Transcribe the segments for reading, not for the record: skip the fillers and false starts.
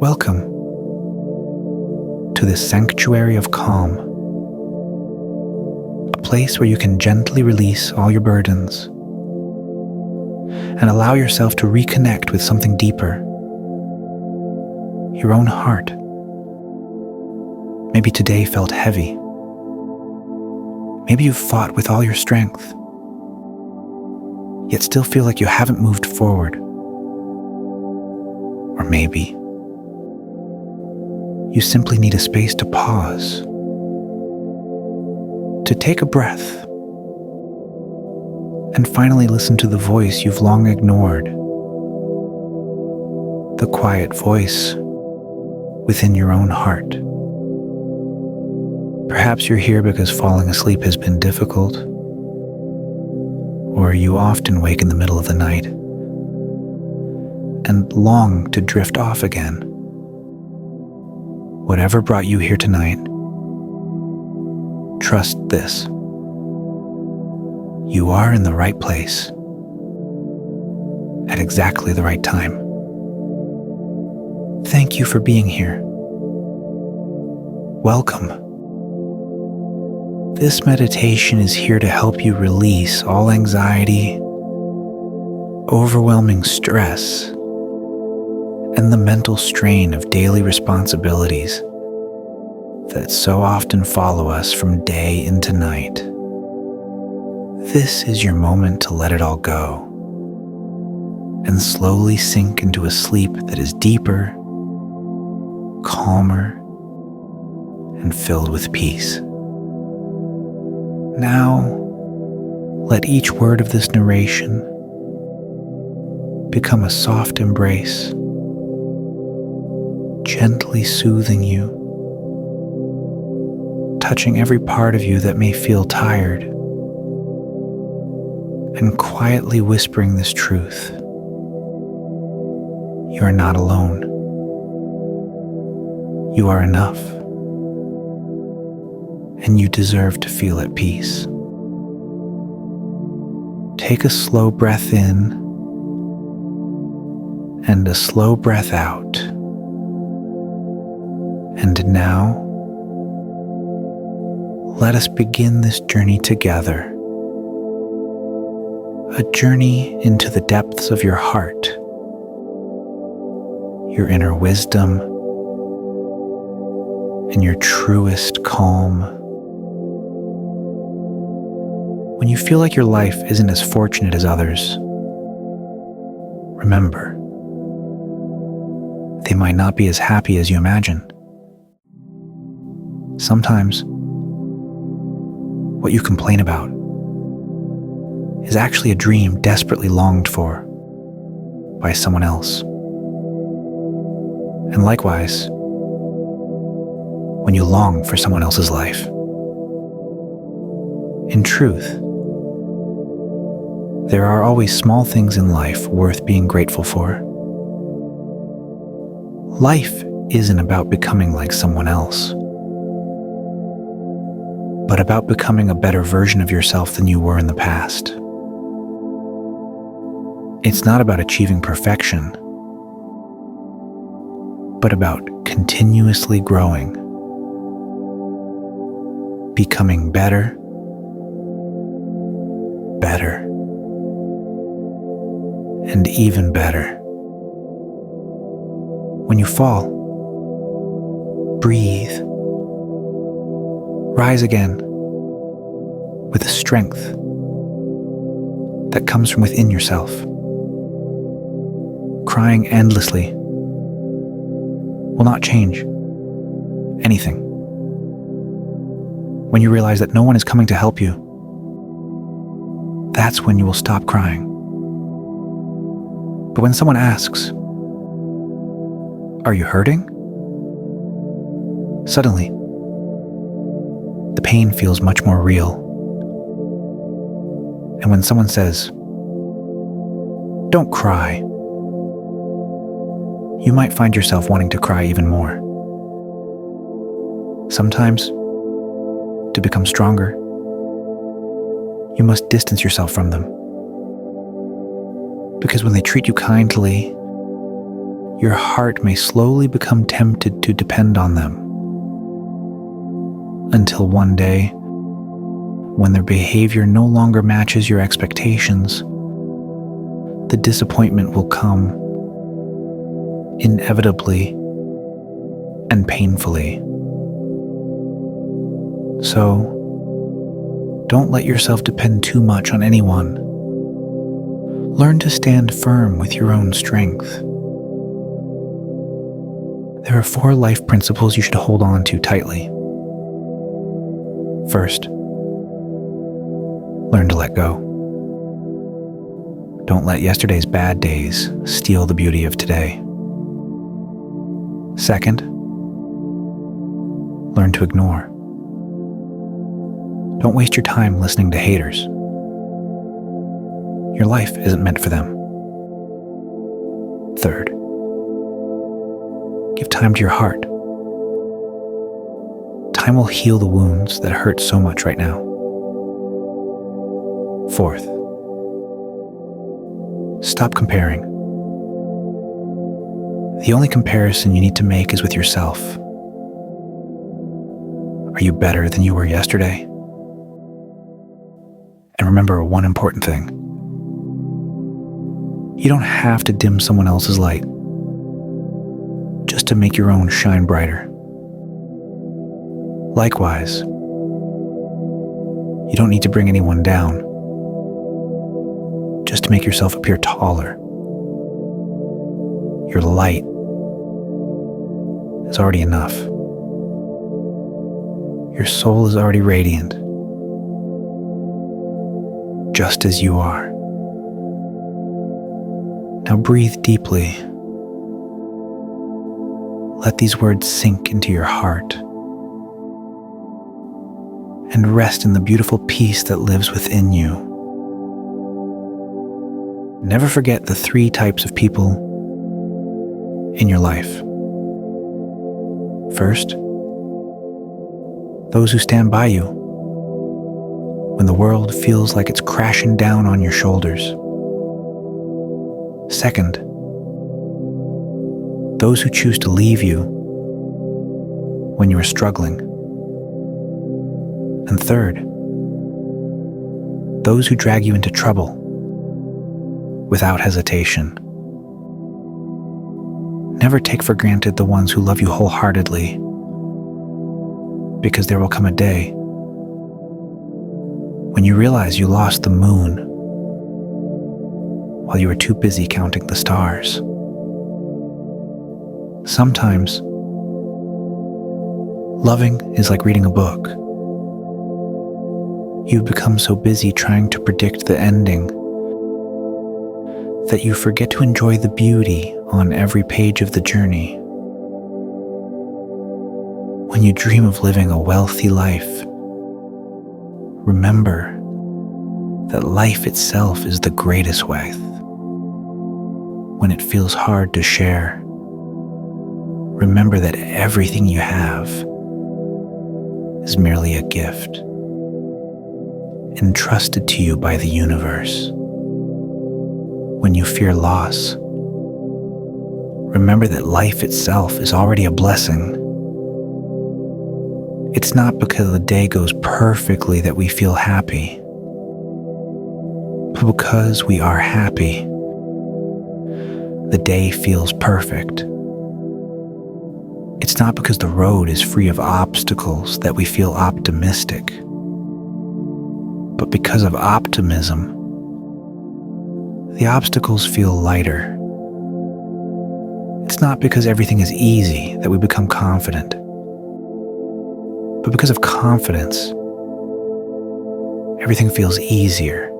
Welcome to this sanctuary of calm, a place where you can gently release all your burdens and allow yourself to reconnect with something deeper, your own heart. Maybe today felt heavy. Maybe you've fought with all your strength, yet still feel like you haven't moved forward. Or maybe you simply need a space to pause, to take a breath, and finally listen to the voice you've long ignored, the quiet voice within your own heart. Perhaps you're here because falling asleep has been difficult, or you often wake in the middle of the night and long to drift off again. Whatever brought you here tonight, trust this. You are in the right place at exactly the right time. Thank you for being here. Welcome. This meditation is here to help you release all anxiety, overwhelming stress, and the mental strain of daily responsibilities that so often follow us from day into night. This is your moment to let it all go and slowly sink into a sleep that is deeper, calmer, and filled with peace. Now, let each word of this narration become a soft embrace, gently soothing you, touching every part of you that may feel tired, and quietly whispering this truth. You are not alone. You are enough, and you deserve to feel at peace. Take a slow breath in and a slow breath out. And now, let us begin this journey together. A journey into the depths of your heart, your inner wisdom, and your truest calm. When you feel like your life isn't as fortunate as others, remember, they might not be as happy as you imagine. Sometimes, what you complain about is actually a dream desperately longed for by someone else. And likewise, when you long for someone else's life, in truth, there are always small things in life worth being grateful for. Life isn't about becoming like someone else, but about becoming a better version of yourself than you were in the past. It's not about achieving perfection, but about continuously growing, becoming better, and even better. When you fall, breathe. Rise again with a strength that comes from within yourself. Crying endlessly will not change anything. When you realize that no one is coming to help you, that's when you will stop crying. But when someone asks, "Are you hurting?" suddenly, the pain feels much more real. And when someone says, "Don't cry," you might find yourself wanting to cry even more. Sometimes, to become stronger, you must distance yourself from them. Because when they treat you kindly your heart may slowly become tempted to depend on them, until one day, when their behavior no longer matches your expectations, the disappointment will come, inevitably and painfully. So, don't let yourself depend too much on anyone. Learn to stand firm with your own strength. There are 4 life principles you should hold on to tightly. First, learn to let go. Don't let yesterday's bad days steal the beauty of today. Second, learn to ignore. Don't waste your time listening to haters. Your life isn't meant for them. Third, give time to your heart. Time will heal the wounds that hurt so much right now. Fourth, stop comparing. The only comparison you need to make is with yourself. Are you better than you were yesterday? And remember one important thing. You don't have to dim someone else's light just to make your own shine brighter. Likewise, you don't need to bring anyone down just to make yourself appear taller. Your light is already enough. Your soul is already radiant, just as you are. Now breathe deeply. Let these words sink into your heart and rest in the beautiful peace that lives within you. Never forget the 3 types of people in your life. First, those who stand by you when the world feels like it's crashing down on your shoulders. Second, those who choose to leave you when you are struggling. And third, those who drag you into trouble without hesitation. Never take for granted the ones who love you wholeheartedly, because there will come a day when you realize you lost the moon while you were too busy counting the stars. Sometimes, loving is like reading a book. You've become so busy trying to predict the ending that you forget to enjoy the beauty on every page of the journey. When you dream of living a wealthy life, remember that life itself is the greatest wealth. When it feels hard to share, remember that everything you have is merely a gift entrusted to you by the universe. When you fear loss, remember that life itself is already a blessing. It's not because the day goes perfectly that we feel happy, but because we are happy, the day feels perfect. It's not because the road is free of obstacles that we feel optimistic, but because of optimism, the obstacles feel lighter. It's not because everything is easy that we become confident, but because of confidence, everything feels easier.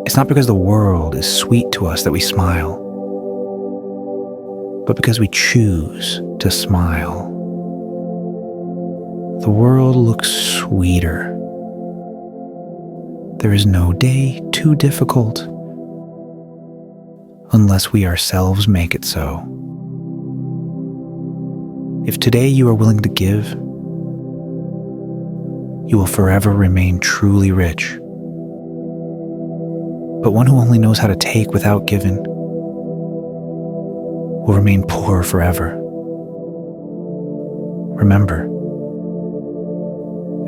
It's not because the world is sweet to us that we smile, but because we choose to smile. The world looks sweeter. There is no day too difficult unless we ourselves make it so. If today you are willing to give, you will forever remain truly rich. But one who only knows how to take without giving will remain poor forever. Remember,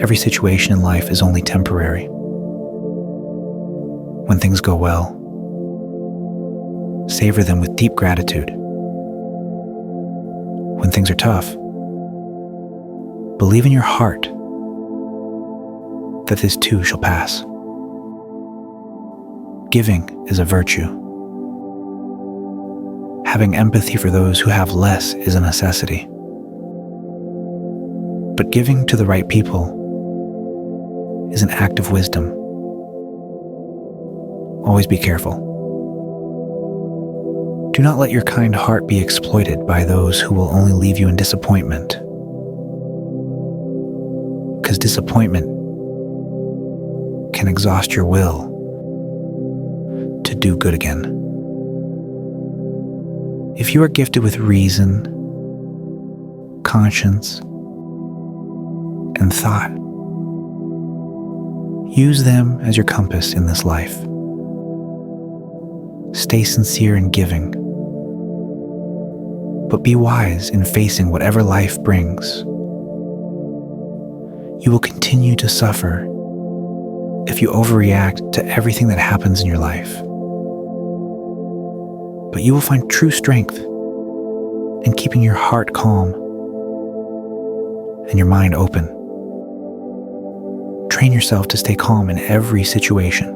every situation in life is only temporary. When things go well, savor them with deep gratitude. When things are tough, believe in your heart that this too shall pass. Giving is a virtue. Having empathy for those who have less is a necessity. But giving to the right people is an act of wisdom. Always be careful. Do not let your kind heart be exploited by those who will only leave you in disappointment. Because disappointment can exhaust your will to do good again. If you are gifted with reason, conscience, and thought, use them as your compass in this life. Stay sincere in giving, but be wise in facing whatever life brings. You will continue to suffer if you overreact to everything that happens in your life. But you will find true strength in keeping your heart calm and your mind open. Train yourself to stay calm in every situation,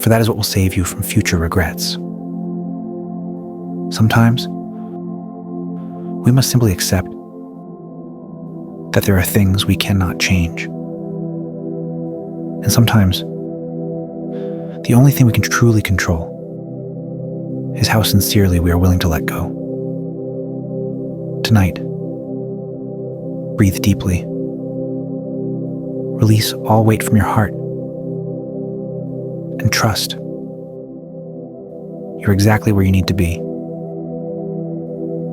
for that is what will save you from future regrets. Sometimes, we must simply accept that there are things we cannot change. And sometimes, the only thing we can truly control is how sincerely we are willing to let go. Tonight, breathe deeply. Release all weight from your heart. And trust you're exactly where you need to be.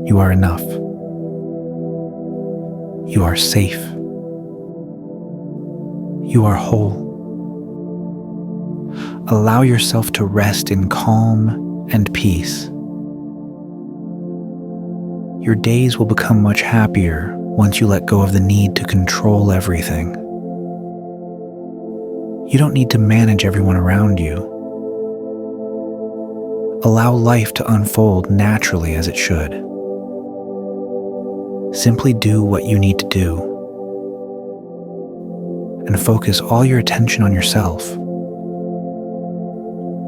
You are enough. You are safe. You are whole. Allow yourself to rest in calm and peace. Your days will become much happier once you let go of the need to control everything. You don't need to manage everyone around you. Allow life to unfold naturally as it should. Simply do what you need to do and focus all your attention on yourself.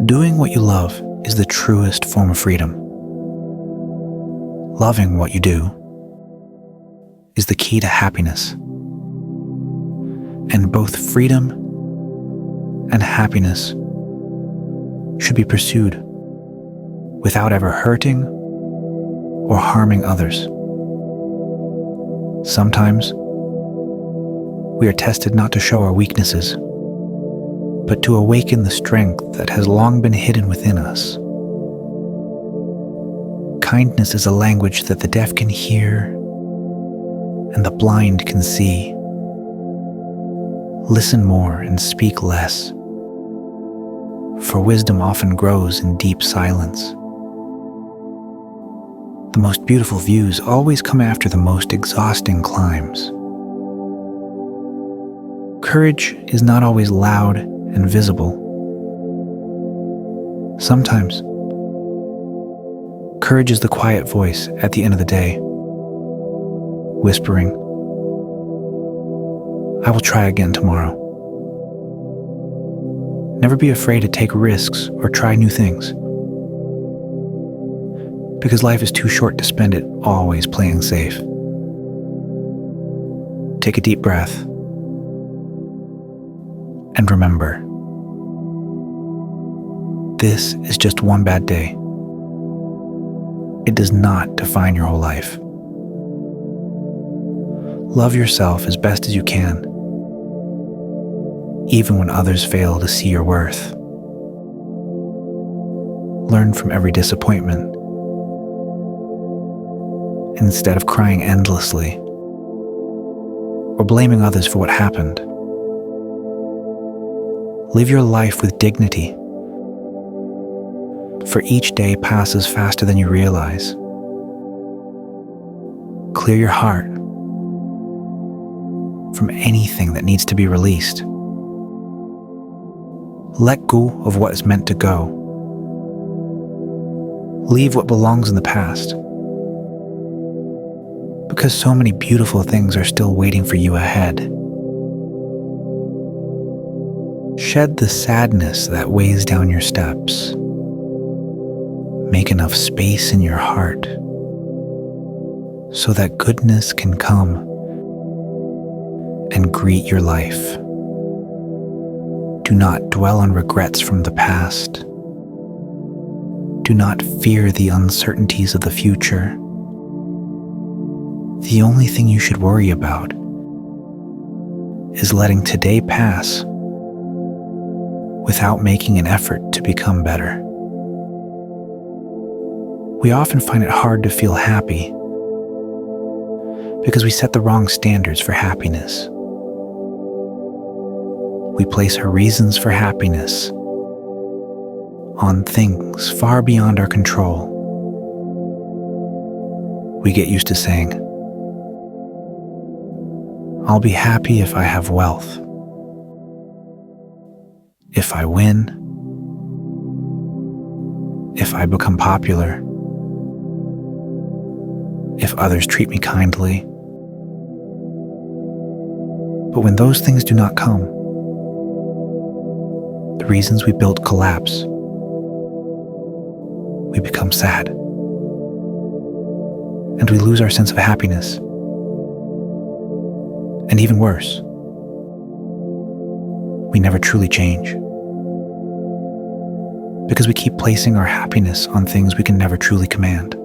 Doing what you love is the truest form of freedom. Loving what you do is the key to happiness. And both freedom and happiness should be pursued without ever hurting or harming others. Sometimes we are tested not to show our weaknesses, but to awaken the strength that has long been hidden within us. Kindness is a language that the deaf can hear and the blind can see. Listen more and speak less, for wisdom often grows in deep silence. The most beautiful views always come after the most exhausting climbs. Courage is not always loud and visible. Sometimes, courage is the quiet voice at the end of the day, whispering, "I will try again tomorrow." Never be afraid to take risks or try new things, because life is too short to spend it always playing safe. Take a deep breath and remember, this is just one bad day. It does not define your whole life. Love yourself as best as you can, even when others fail to see your worth. Learn from every disappointment instead of crying endlessly or blaming others for what happened. Live your life with dignity, for each day passes faster than you realize. Clear your heart from anything that needs to be released. Let go of what is meant to go. Leave what belongs in the past, because so many beautiful things are still waiting for you ahead. Shed the sadness that weighs down your steps. Make enough space in your heart so that goodness can come and greet your life. Do not dwell on regrets from the past. Do not fear the uncertainties of the future. The only thing you should worry about is letting today pass without making an effort to become better. We often find it hard to feel happy because we set the wrong standards for happiness. We place our reasons for happiness on things far beyond our control. We get used to saying, "I'll be happy if I have wealth, if I win, if I become popular, if others treat me kindly." But when those things do not come, the reasons we built collapse. We become sad, and we lose our sense of happiness. And even worse, we never truly change, because we keep placing our happiness on things we can never truly command.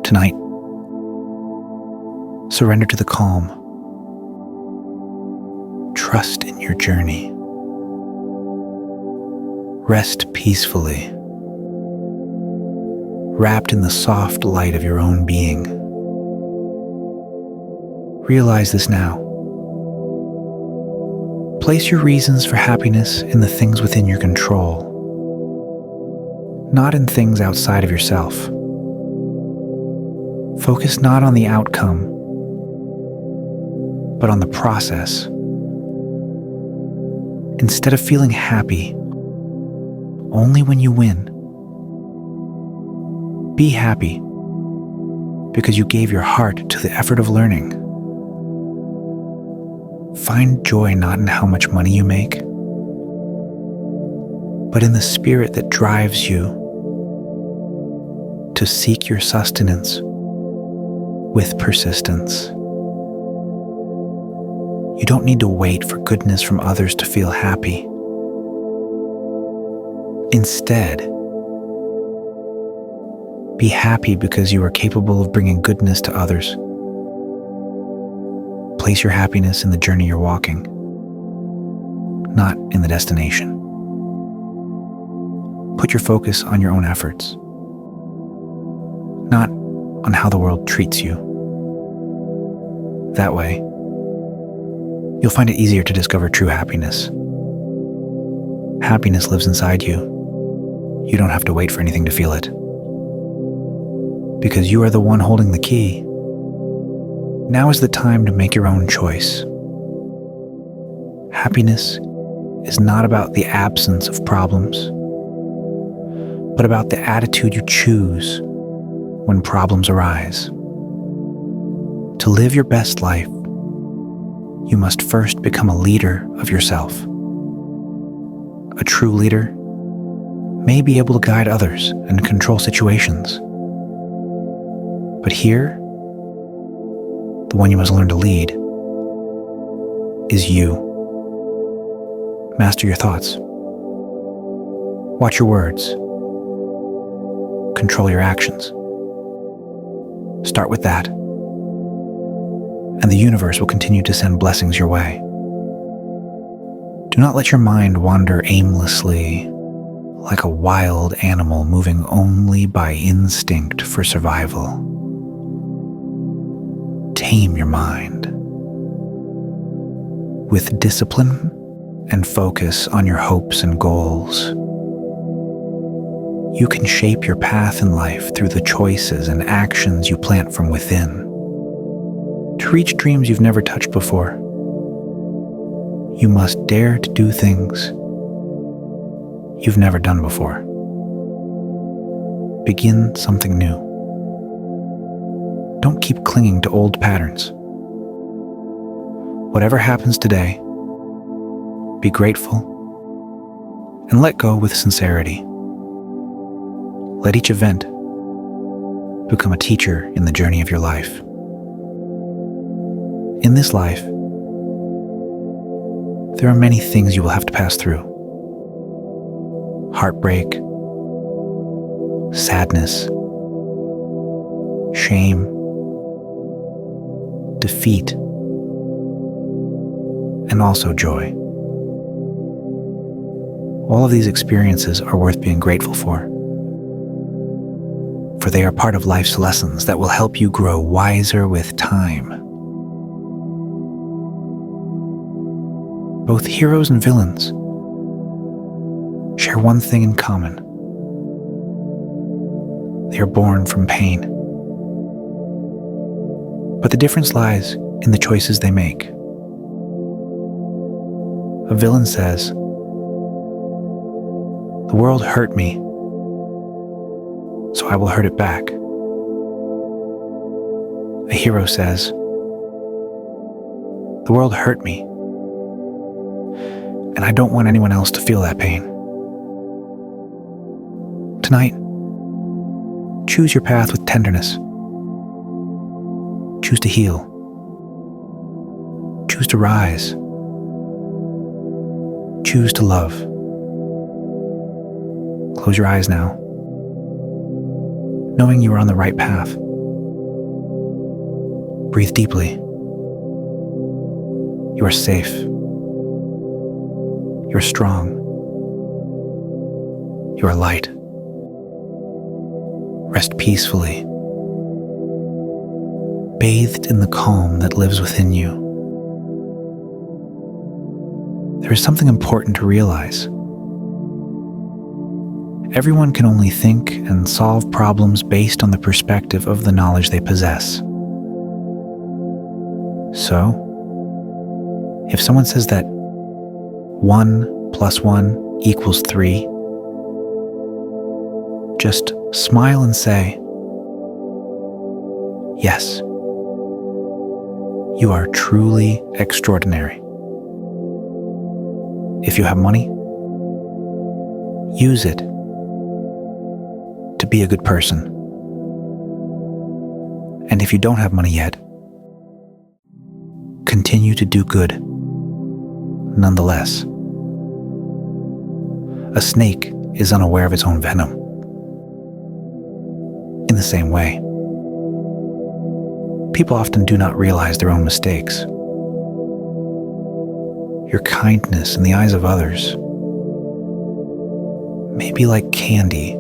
Tonight, surrender to the calm. Trust in your journey. Rest peacefully, wrapped in the soft light of your own being. Realize this now. Place your reasons for happiness in the things within your control, not in things outside of yourself. Focus not on the outcome, but on the process. Instead of feeling happy only when you win, be happy because you gave your heart to the effort of learning. Find joy not in how much money you make, but in the spirit that drives you to seek your sustenance with persistence. You don't need to wait for goodness from others to feel happy. Instead, be happy because you are capable of bringing goodness to others. Place your happiness in the journey you're walking, not in the destination. Put your focus on your own efforts, not on how the world treats you. That way, you'll find it easier to discover true happiness. Happiness lives inside you. You don't have to wait for anything to feel it, because you are the one holding the key. Now is the time to make your own choice. Happiness is not about the absence of problems, but about the attitude you choose when problems arise. To live your best life, you must first become a leader of yourself. A true leader may be able to guide others and control situations. But here, the one you must learn to lead is you. Master your thoughts. Watch your words. Control your actions. Start with that, and the universe will continue to send blessings your way. Do not let your mind wander aimlessly like a wild animal moving only by instinct for survival. Tame your mind with discipline and focus on your hopes and goals. You can shape your path in life through the choices and actions you plant from within. To reach dreams you've never touched before, you must dare to do things you've never done before. Begin something new. Don't keep clinging to old patterns. Whatever happens today, be grateful and let go with sincerity. Let each event become a teacher in the journey of your life. In this life, there are many things you will have to pass through. Heartbreak, sadness, shame, defeat, and also joy. All of these experiences are worth being grateful for they are part of life's lessons that will help you grow wiser with time. Both heroes and villains share one thing in common. They are born from pain. But the difference lies in the choices they make. A villain says, "The world hurt me, so I will hurt it back." A hero says, "The world hurt me, and I don't want anyone else to feel that pain." Tonight, choose your path with tenderness. Choose to heal. Choose to rise. Choose to love. Close your eyes now, knowing you are on the right path. Breathe deeply. You are safe. You are strong. You are light. Rest peacefully, bathed in the calm that lives within you. There is something important to realize. Everyone can only think and solve problems based on the perspective of the knowledge they possess. So, if someone says that 1 + 1 = 3, just smile and say, "Yes, you are truly extraordinary." If you have money, use it to be a good person. And if you don't have money yet, continue to do good nonetheless. A snake is unaware of its own venom. In the same way, people often do not realize their own mistakes. Your kindness in the eyes of others may be like candy,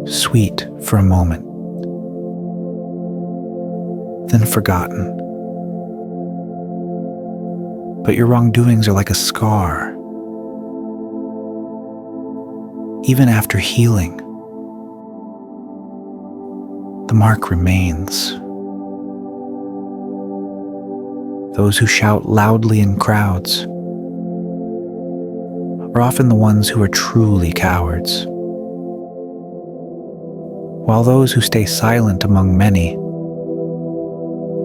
sweet for a moment, then forgotten. But your wrongdoings are like a scar. Even after healing, the mark remains. Those who shout loudly in crowds are often the ones who are truly cowards, while those who stay silent among many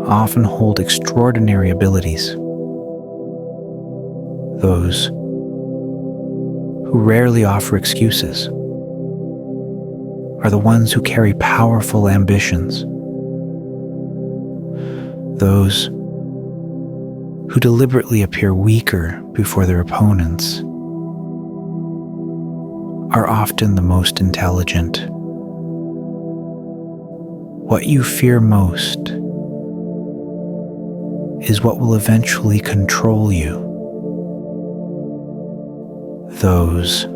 often hold extraordinary abilities. Those who rarely offer excuses are the ones who carry powerful ambitions. Those who deliberately appear weaker before their opponents are often the most intelligent. What you fear most is what will eventually control you. Those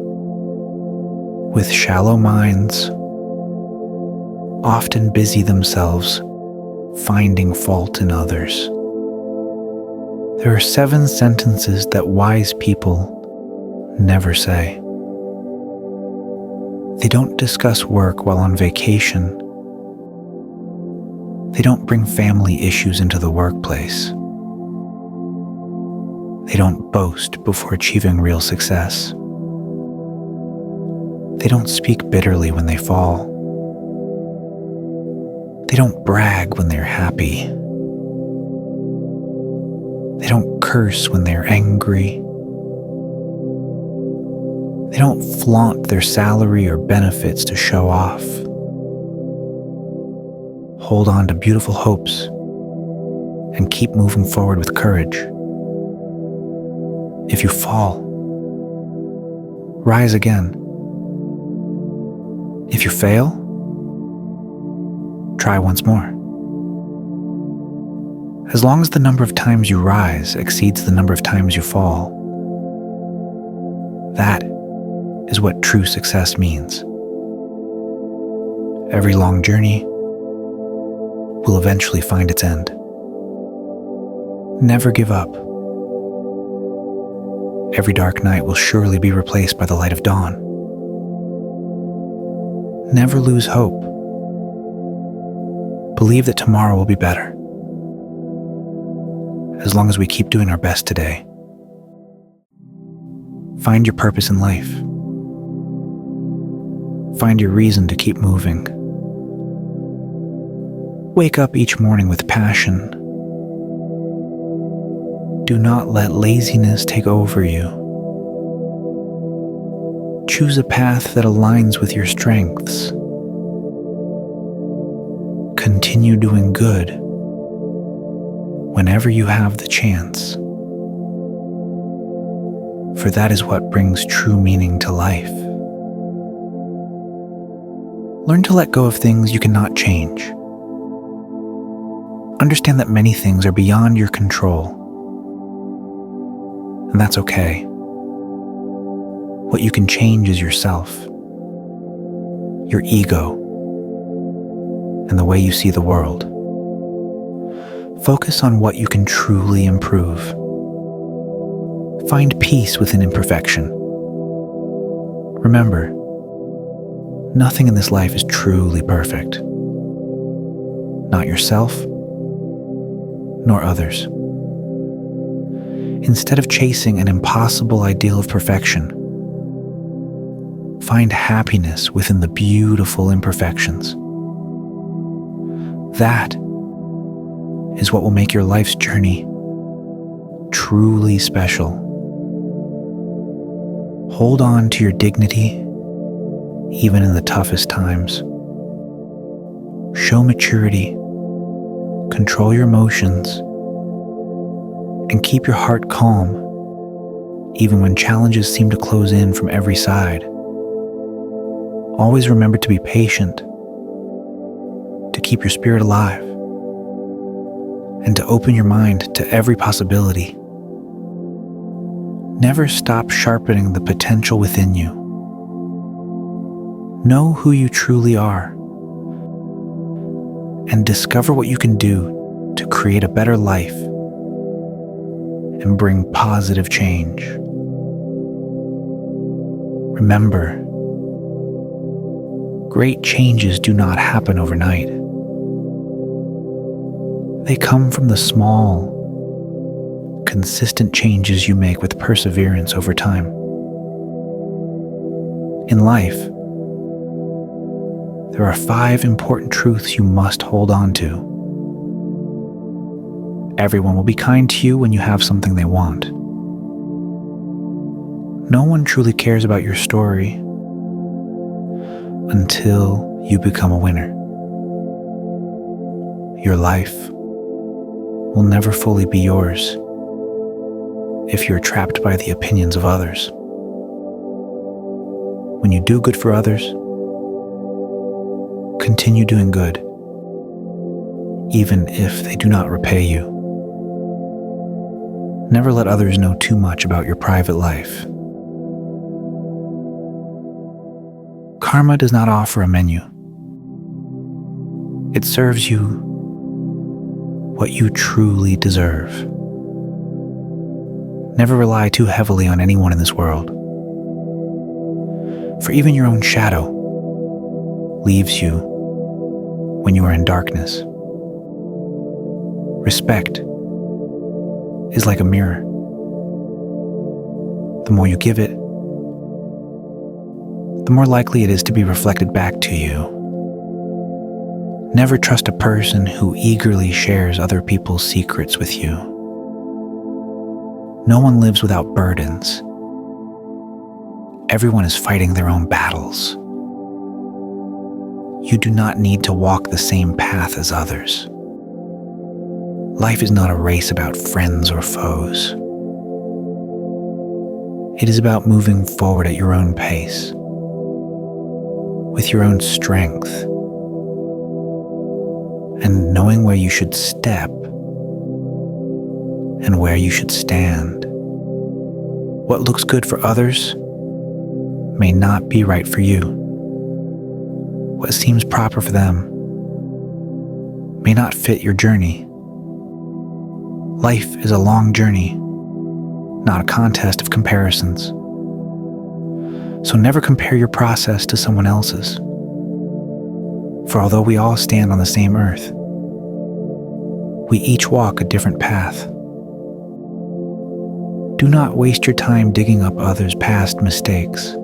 with shallow minds often busy themselves finding fault in others. There are 7 sentences that wise people never say. They don't discuss work while on vacation. They don't bring family issues into the workplace. They don't boast before achieving real success. They don't speak bitterly when they fall. They don't brag when they're happy. They don't curse when they're angry. They don't flaunt their salary or benefits to show off. Hold on to beautiful hopes and keep moving forward with courage. If you fall, rise again. If you fail, try once more. As long as the number of times you rise exceeds the number of times you fall, that is what true success means. Every long journey will eventually find its end. Never give up. Every dark night will surely be replaced by the light of dawn. Never lose hope. Believe that tomorrow will be better. As long as we keep doing our best today. Find your purpose in life. Find your reason to keep moving. Wake up each morning with passion. Do not let laziness take over you. Choose a path that aligns with your strengths. Continue doing good whenever you have the chance, for that is what brings true meaning to life. Learn to let go of things you cannot change. Understand that many things are beyond your control, and that's okay. What you can change is yourself, your ego, and the way you see the world. Focus on what you can truly improve. Find peace within imperfection. Remember, nothing in this life is truly perfect. Not yourself, nor others. Instead of chasing an impossible ideal of perfection, find happiness within the beautiful imperfections. That is what will make your life's journey truly special. Hold on to your dignity, even in the toughest times. Show maturity, control your emotions, and keep your heart calm, even when challenges seem to close in from every side. Always remember to be patient, to keep your spirit alive, and to open your mind to every possibility. Never stop sharpening the potential within you. Know who you truly are, and discover what you can do to create a better life and bring positive change. Remember, great changes do not happen overnight. They come from the small, consistent changes you make with perseverance over time. In life, there are 5 important truths you must hold on to. Everyone will be kind to you when you have something they want. No one truly cares about your story until you become a winner. Your life will never fully be yours if you're trapped by the opinions of others. When you do good for others, continue doing good, even if they do not repay you. Never let others know too much about your private life. Karma does not offer a menu. It serves you what you truly deserve. Never rely too heavily on anyone in this world, for even your own shadow leaves you when you are in darkness. Respect is like a mirror. The more you give it, the more likely it is to be reflected back to you. Never trust a person who eagerly shares other people's secrets with you. No one lives without burdens. Everyone is fighting their own battles. You do not need to walk the same path as others. Life is not a race about friends or foes. It is about moving forward at your own pace, with your own strength, and knowing where you should step and where you should stand. What looks good for others may not be right for you. What seems proper for them may not fit your journey. Life is a long journey, not a contest of comparisons. So never compare your process to someone else's. For although we all stand on the same earth, we each walk a different path. Do not waste your time digging up others' past mistakes.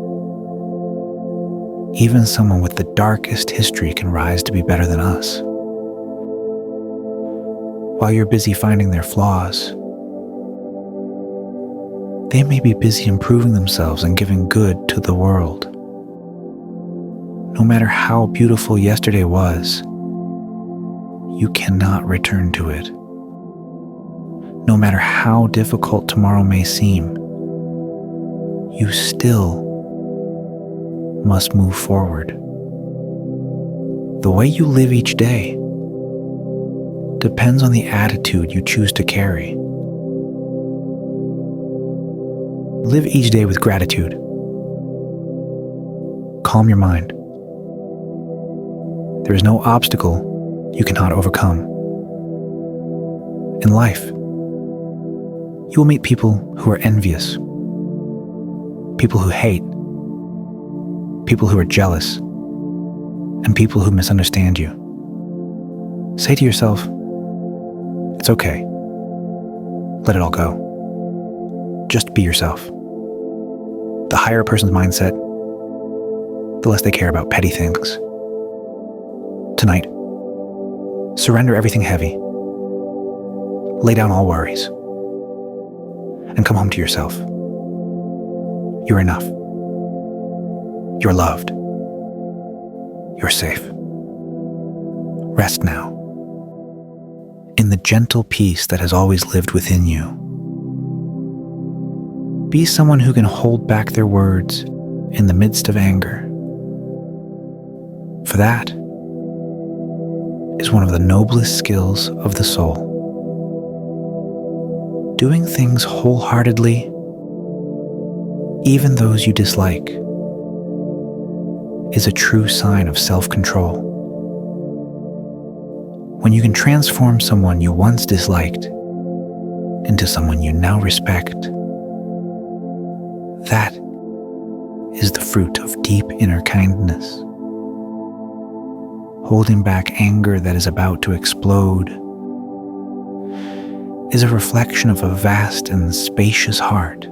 Even someone with the darkest history can rise to be better than us. While you're busy finding their flaws, they may be busy improving themselves and giving good to the world. No matter how beautiful yesterday was, you cannot return to it. No matter how difficult tomorrow may seem, you still must move forward. The way you live each day depends on the attitude you choose to carry. Live each day with gratitude. Calm your mind. There is no obstacle you cannot overcome. In life, you will meet people who are envious, people who hate, people who are jealous, and people who misunderstand you. Say to yourself, it's okay. Let it all go. Just be yourself. The higher a person's mindset, the less they care about petty things. Tonight, surrender everything heavy. Lay down all worries. And come home to yourself. You're enough. You're loved. You're safe. Rest now, in the gentle peace that has always lived within you. Be someone who can hold back their words in the midst of anger. For that is one of the noblest skills of the soul. Doing things wholeheartedly, even those you dislike, is a true sign of self-control. When you can transform someone you once disliked into someone you now respect, that is the fruit of deep inner kindness. Holding back anger that is about to explode is a reflection of a vast and spacious heart.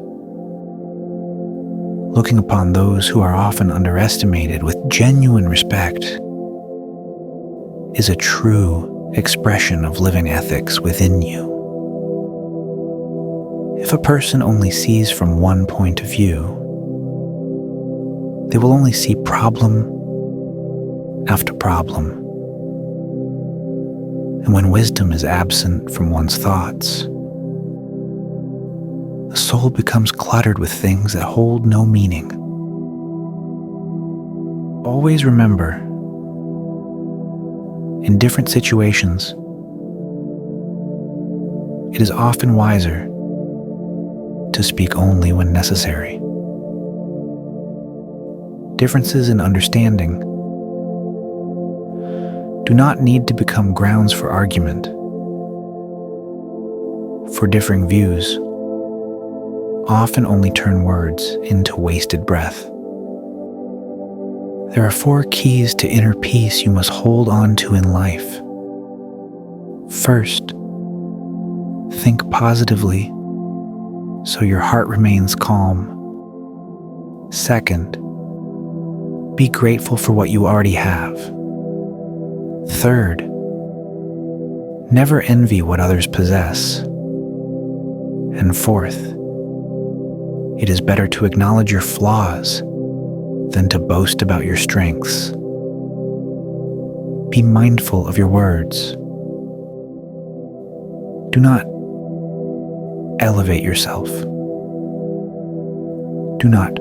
Looking upon those who are often underestimated with genuine respect is a true expression of living ethics within you. If a person only sees from one point of view, they will only see problem after problem. And when wisdom is absent from one's thoughts, the soul becomes cluttered with things that hold no meaning. Always remember, in different situations, it is often wiser to speak only when necessary. Differences in understanding do not need to become grounds for argument. For differing views often only turn words into wasted breath. There are 4 keys to inner peace you must hold on to in life. First, think positively so your heart remains calm. Second, be grateful for what you already have. Third, never envy what others possess. And fourth, it is better to acknowledge your flaws than to boast about your strengths. Be mindful of your words. Do not elevate yourself. Do not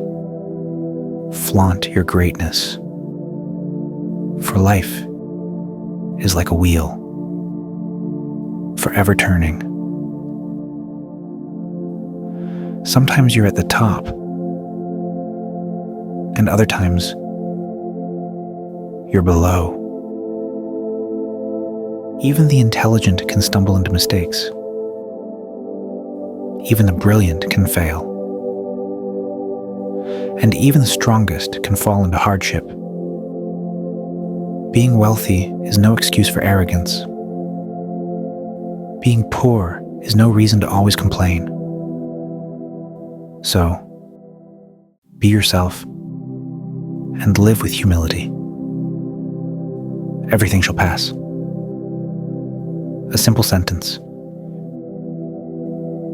flaunt your greatness. For life is like a wheel, forever turning. Sometimes you're at the top, and other times you're below. Even the intelligent can stumble into mistakes. Even the brilliant can fail. And even the strongest can fall into hardship. Being wealthy is no excuse for arrogance. Being poor is no reason to always complain. So, be yourself and live with humility. Everything shall pass. A simple sentence,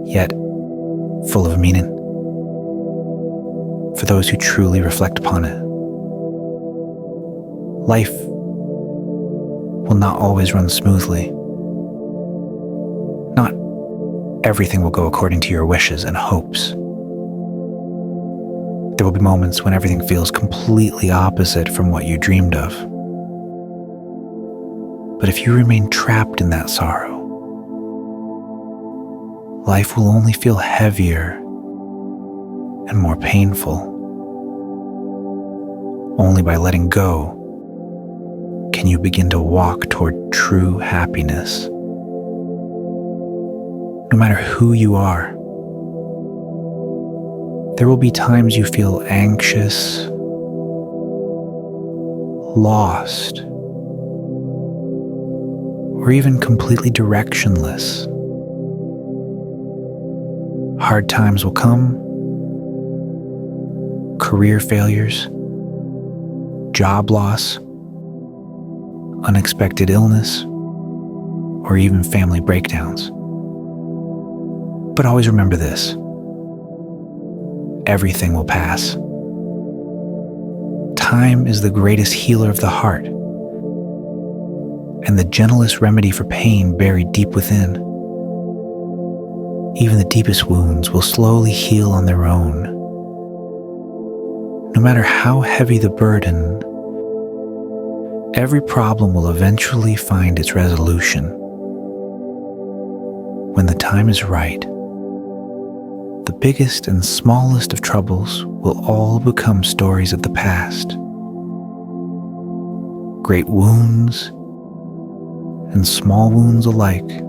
yet full of meaning for those who truly reflect upon it. Life will not always run smoothly. Not everything will go according to your wishes and hopes. There will be moments when everything feels completely opposite from what you dreamed of. But if you remain trapped in that sorrow, life will only feel heavier and more painful. Only by letting go can you begin to walk toward true happiness. No matter who you are, there will be times you feel anxious, lost, or even completely directionless. Hard times will come, career failures, job loss, unexpected illness, or even family breakdowns. But always remember this: everything will pass. Time is the greatest healer of the heart, and the gentlest remedy for pain buried deep within. Even the deepest wounds will slowly heal on their own. No matter how heavy the burden, every problem will eventually find its resolution. When the time is right, the biggest and smallest of troubles will all become stories of the past. Great wounds and small wounds alike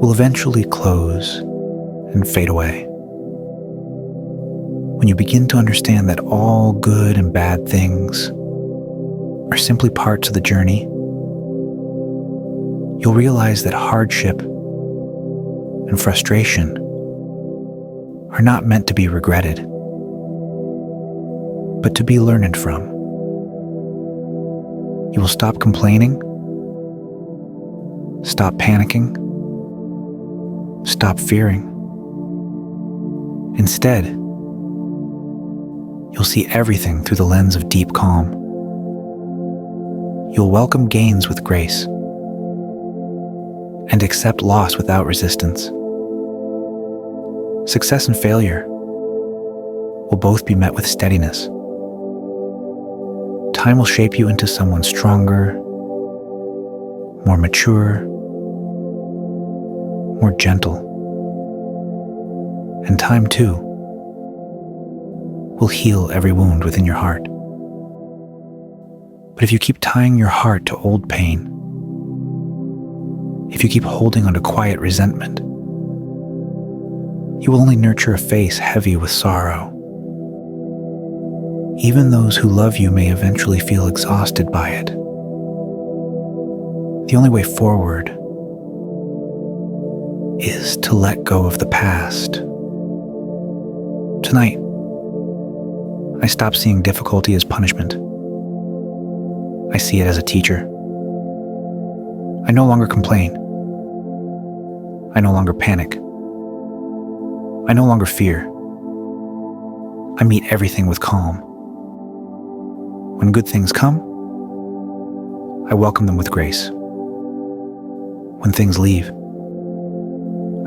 will eventually close and fade away. When you begin to understand that all good and bad things are simply parts of the journey, you'll realize that hardship and frustration are not meant to be regretted, but to be learned from. You will stop complaining, stop panicking, stop fearing. Instead, you'll see everything through the lens of deep calm. You'll welcome gains with grace and accept loss without resistance. Success and failure will both be met with steadiness. Time will shape you into someone stronger, more mature, more gentle. And time, too, will heal every wound within your heart. But if you keep tying your heart to old pain, if you keep holding onto quiet resentment, you will only nurture a face heavy with sorrow. Even those who love you may eventually feel exhausted by it. The only way forward is to let go of the past. Tonight, I stop seeing difficulty as punishment. I see it as a teacher. I no longer complain. I no longer panic. I no longer fear. I meet everything with calm. When good things come, I welcome them with grace. When things leave,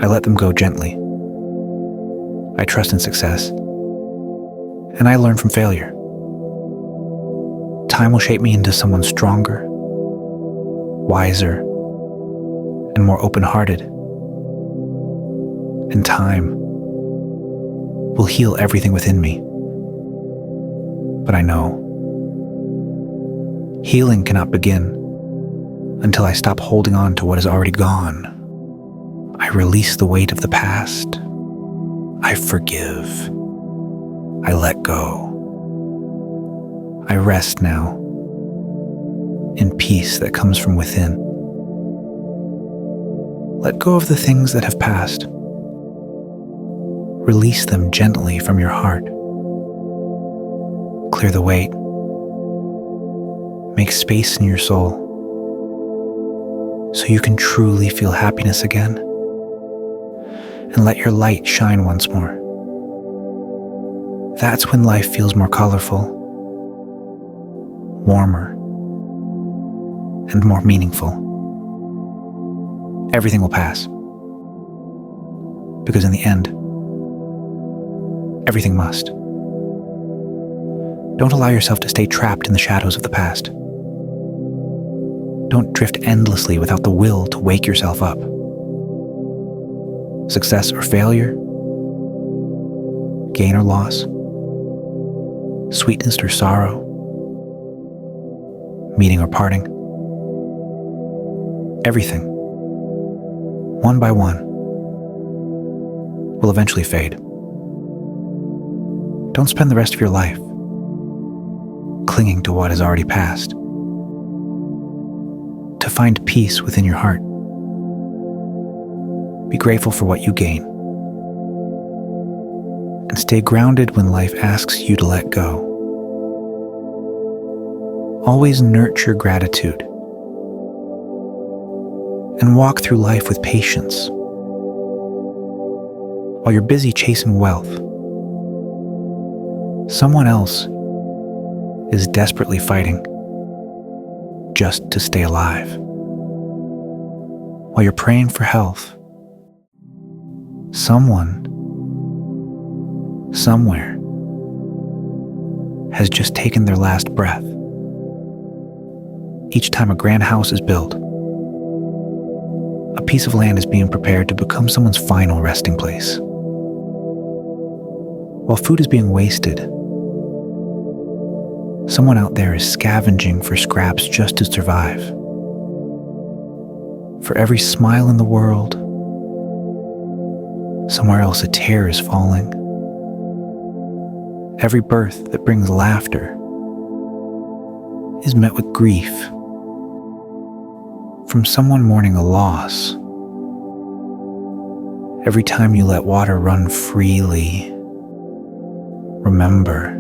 I let them go gently. I trust in success, and I learn from failure. Time will shape me into someone stronger, wiser, and more open-hearted. And time will heal everything within me. But I know healing cannot begin until I stop holding on to what is already gone. I release the weight of the past. I forgive. I let go. I rest now in peace that comes from within. Let go of the things that have passed. Release them gently from your heart. Clear the weight. Make space in your soul so you can truly feel happiness again, and let your light shine once more. That's when life feels more colorful, warmer, and more meaningful. Everything will pass, because in the end, everything must. Don't allow yourself to stay trapped in the shadows of the past. Don't drift endlessly without the will to wake yourself up. Success or failure, gain or loss, sweetness or sorrow, meeting or parting, everything, one by one, will eventually fade. Don't spend the rest of your life clinging to what has already passed. To find peace within your heart, be grateful for what you gain, and stay grounded when life asks you to let go. Always nurture gratitude and walk through life with patience. While you're busy chasing wealth, someone else is desperately fighting just to stay alive. While you're praying for health, someone, somewhere, has just taken their last breath. Each time a grand house is built, a piece of land is being prepared to become someone's final resting place. While food is being wasted, someone out there is scavenging for scraps just to survive. For every smile in the world, somewhere else a tear is falling. Every birth that brings laughter is met with grief from someone mourning a loss. Every time you let water run freely, remember,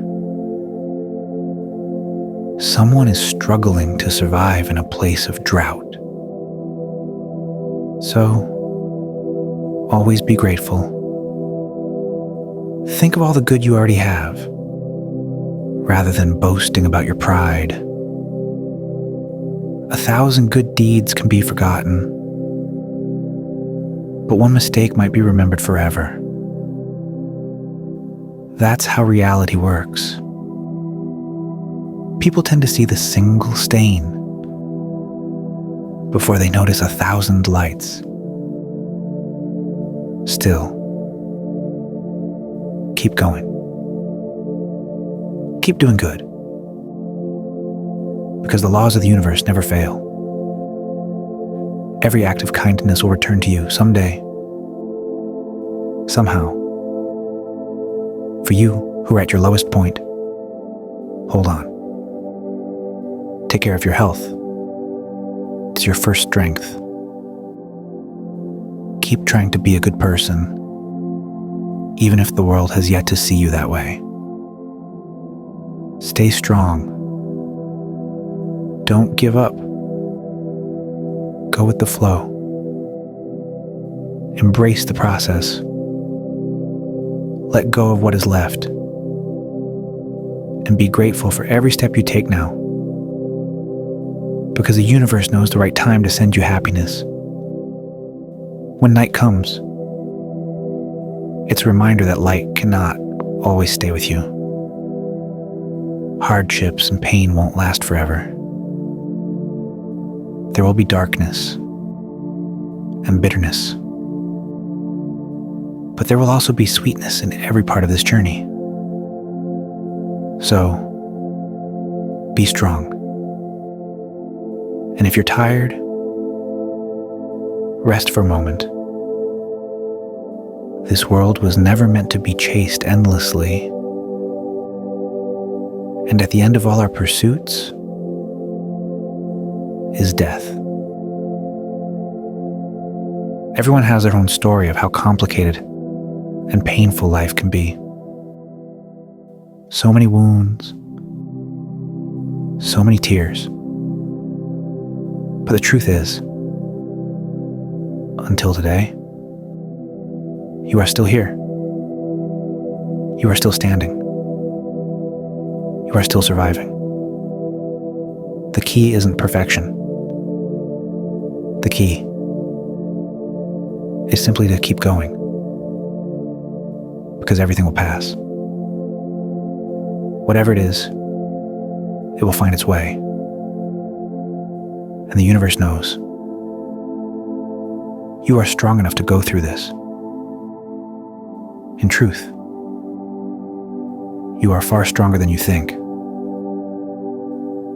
someone is struggling to survive in a place of drought. So, always be grateful. Think of all the good you already have, rather than boasting about your pride. 1,000 good deeds can be forgotten, but one mistake might be remembered forever. That's how reality works. People tend to see the single stain before they notice 1,000 lights. Still, keep going. Keep doing good, because the laws of the universe never fail. Every act of kindness will return to you someday, somehow. For you who are at your lowest point, hold on. Take care of your health. It's your first strength. Keep trying to be a good person, even if the world has yet to see you that way. Stay strong. Don't give up. Go with the flow. Embrace the process. Let go of what is left. And be grateful for every step you take now. Because the universe knows the right time to send you happiness. When night comes, it's a reminder that light cannot always stay with you. Hardships and pain won't last forever. There will be darkness and bitterness. But there will also be sweetness in every part of this journey. So, be strong. And if you're tired, rest for a moment. This world was never meant to be chased endlessly. And at the end of all our pursuits is death. Everyone has their own story of how complicated and painful life can be. So many wounds, so many tears. But the truth is, until today, you are still here. You are still standing. You are still surviving. The key isn't perfection. The key is simply to keep going. Because everything will pass. Whatever it is, it will find its way. And the universe knows. You are strong enough to go through this. In truth, you are far stronger than you think.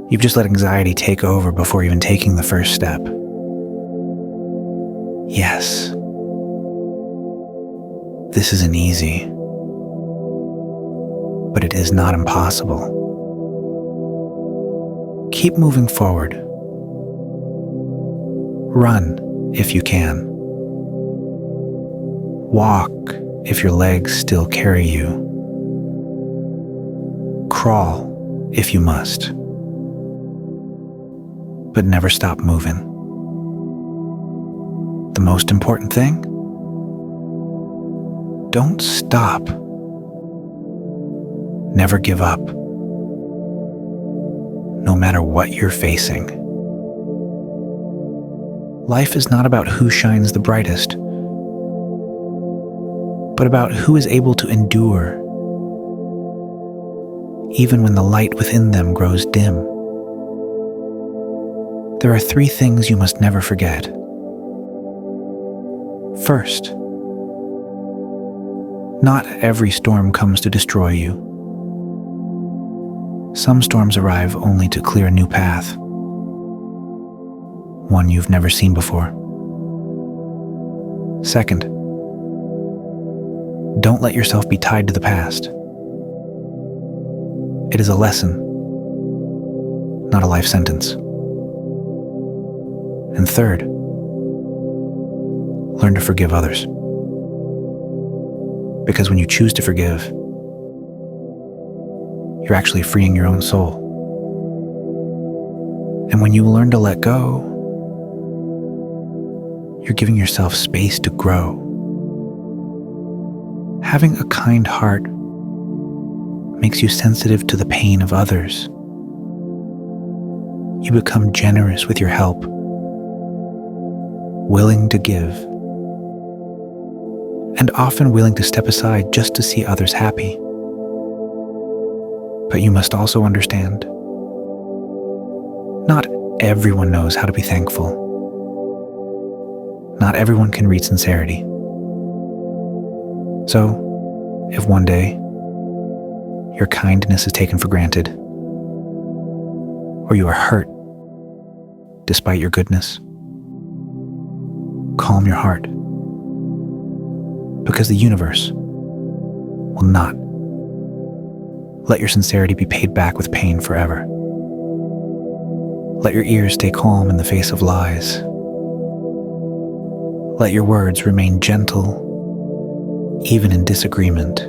You've just let anxiety take over before even taking the first step. Yes, this isn't easy, but it is not impossible. Keep moving forward. Run if you can. Walk if your legs still carry you. Crawl if you must. But never stop moving. The most important thing? Don't stop. Never give up. No matter what you're facing. Life is not about who shines the brightest, but about who is able to endure, even when the light within them grows dim. There are 3 things you must never forget. First, not every storm comes to destroy you. Some storms arrive only to clear a new path, one you've never seen before. Second, don't let yourself be tied to the past. It is a lesson, not a life sentence. And third, learn to forgive others. Because when you choose to forgive, you're actually freeing your own soul. And when you learn to let go, you're giving yourself space to grow. Having a kind heart makes you sensitive to the pain of others. You become generous with your help, willing to give, and often willing to step aside just to see others happy. But you must also understand, not everyone knows how to be thankful. Not everyone can read sincerity. So, if one day your kindness is taken for granted, or you are hurt despite your goodness, calm your heart, because the universe will not let your sincerity be paid back with pain forever. Let your ears stay calm in the face of lies. Let your words remain gentle, even in disagreement.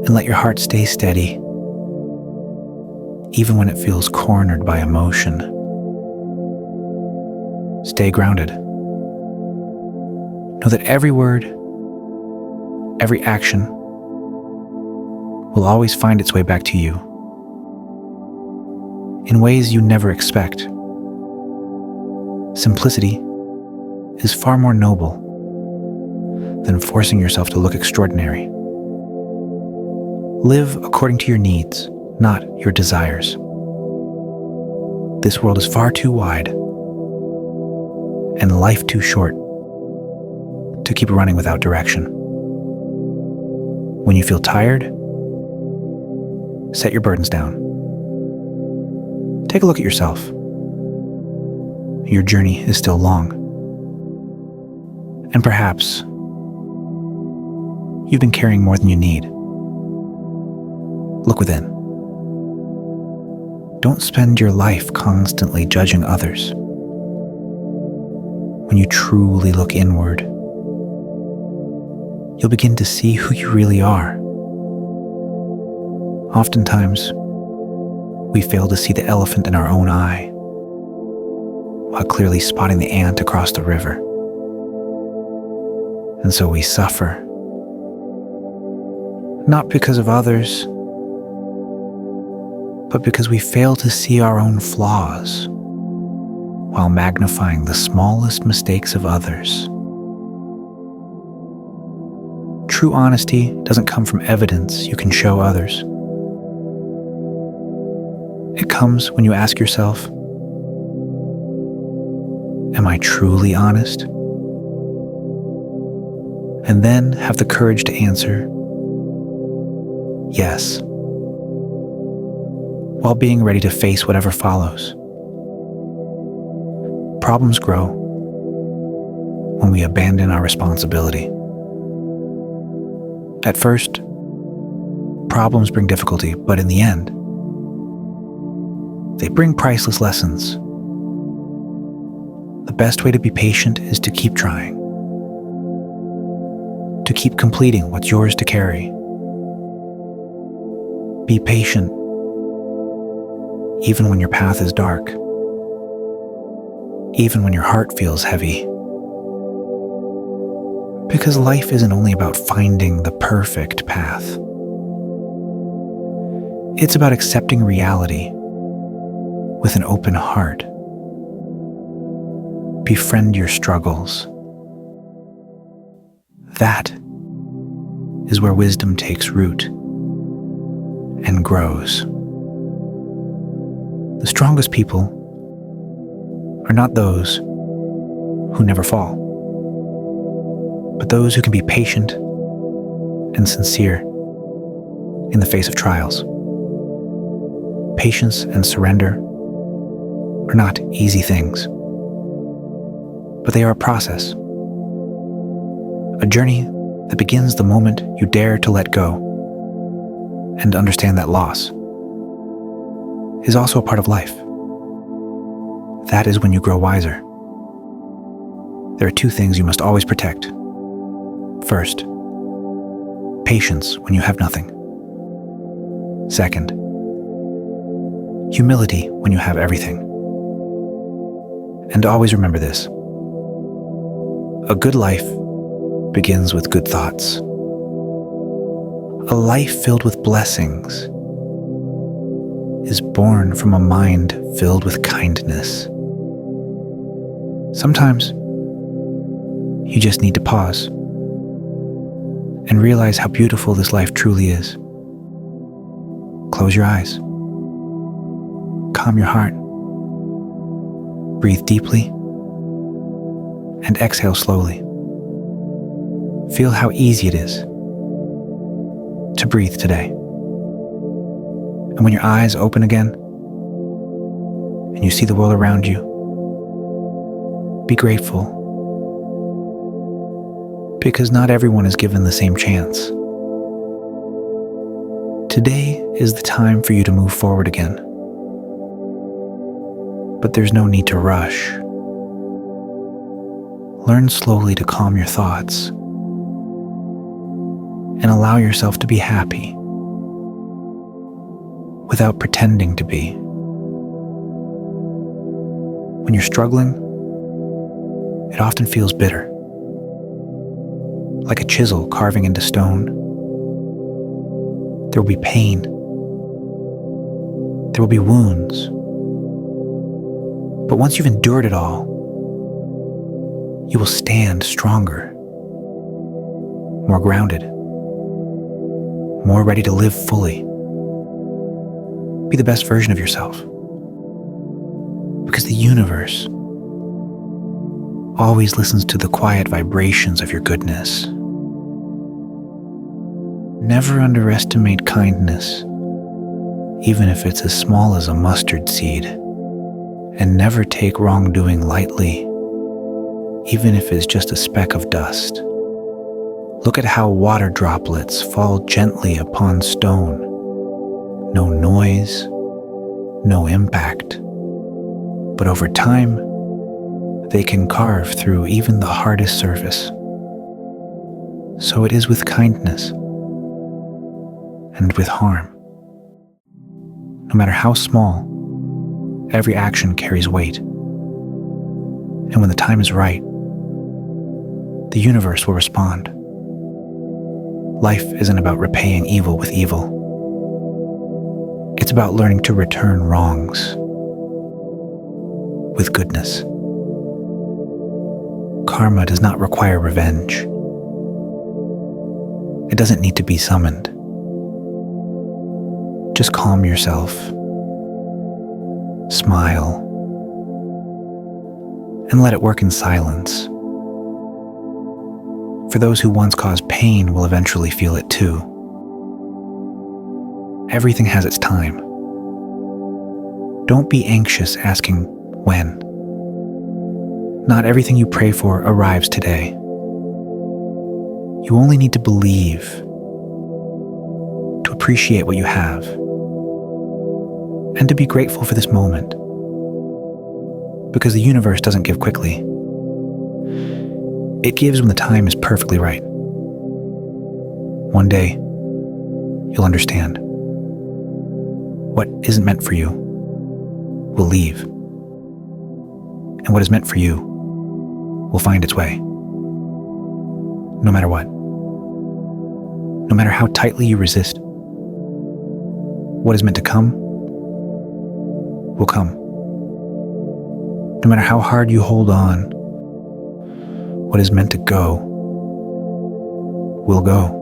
And let your heart stay steady, even when it feels cornered by emotion. Stay grounded. Know that every word, every action will always find its way back to you in ways you never expect. Simplicity is far more noble than forcing yourself to look extraordinary. Live according to your needs, not your desires. This world is far too wide and life too short to keep running without direction. When you feel tired, set your burdens down. Take a look at yourself. Your journey is still long. And perhaps you've been carrying more than you need. Look within. Don't spend your life constantly judging others. When you truly look inward, you'll begin to see who you really are. Oftentimes, we fail to see the elephant in our own eye, while clearly spotting the ant across the river. And so we suffer, not because of others, but because we fail to see our own flaws while magnifying the smallest mistakes of others. True honesty doesn't come from evidence you can show others. It comes when you ask yourself, am I truly honest? And then have the courage to answer, yes, while being ready to face whatever follows. Problems grow when we abandon our responsibility. At first, problems bring difficulty, but in the end, they bring priceless lessons. The best way to be patient is to keep trying, to keep completing what's yours to carry. Be patient, even when your path is dark, even when your heart feels heavy. Because life isn't only about finding the perfect path. It's about accepting reality with an open heart. Befriend your struggles. That is where wisdom takes root and grows. The strongest people are not those who never fall, but those who can be patient and sincere in the face of trials. Patience and surrender are not easy things, but they are a process, a journey that begins the moment you dare to let go and understand that loss is also a part of life. That is when you grow wiser. There are two things you must always protect. First, patience when you have nothing. Second, humility when you have everything. And always remember this: a good life begins with good thoughts. A life filled with blessings is born from a mind filled with kindness. Sometimes you just need to pause and realize how beautiful this life truly is. Close your eyes. Calm your heart. Breathe deeply and exhale slowly. Feel how easy it is to breathe today. And when your eyes open again and you see the world around you, be grateful, because not everyone is given the same chance. Today is the time for you to move forward again. But there's no need to rush. Learn slowly to calm your thoughts and allow yourself to be happy without pretending to be. When you're struggling, it often feels bitter, like a chisel carving into stone. There will be pain. There will be wounds. But once you've endured it all, you will stand stronger, more grounded, more ready to live fully. Be the best version of yourself. Because the universe always listens to the quiet vibrations of your goodness. Never underestimate kindness, even if it's as small as a mustard seed. And never take wrongdoing lightly, even if it's just a speck of dust. Look at how water droplets fall gently upon stone. No noise, no impact. But over time, they can carve through even the hardest surface. So it is with kindness and with harm. No matter how small, every action carries weight. And when the time is right, the universe will respond. Life isn't about repaying evil with evil. It's about learning to return wrongs with goodness. Karma does not require revenge. It doesn't need to be summoned. Just calm yourself, smile, and let it work in silence. For those who once caused pain will eventually feel it too. Everything has its time. Don't be anxious asking when. Not everything you pray for arrives today. You only need to believe, to appreciate what you have, and to be grateful for this moment. Because the universe doesn't give quickly. It gives when the time is perfectly right. One day, you'll understand. What isn't meant for you will leave. And what is meant for you will find its way. No matter what. No matter how tightly you resist. What is meant to come will come. No matter how hard you hold on, what is meant to go will go.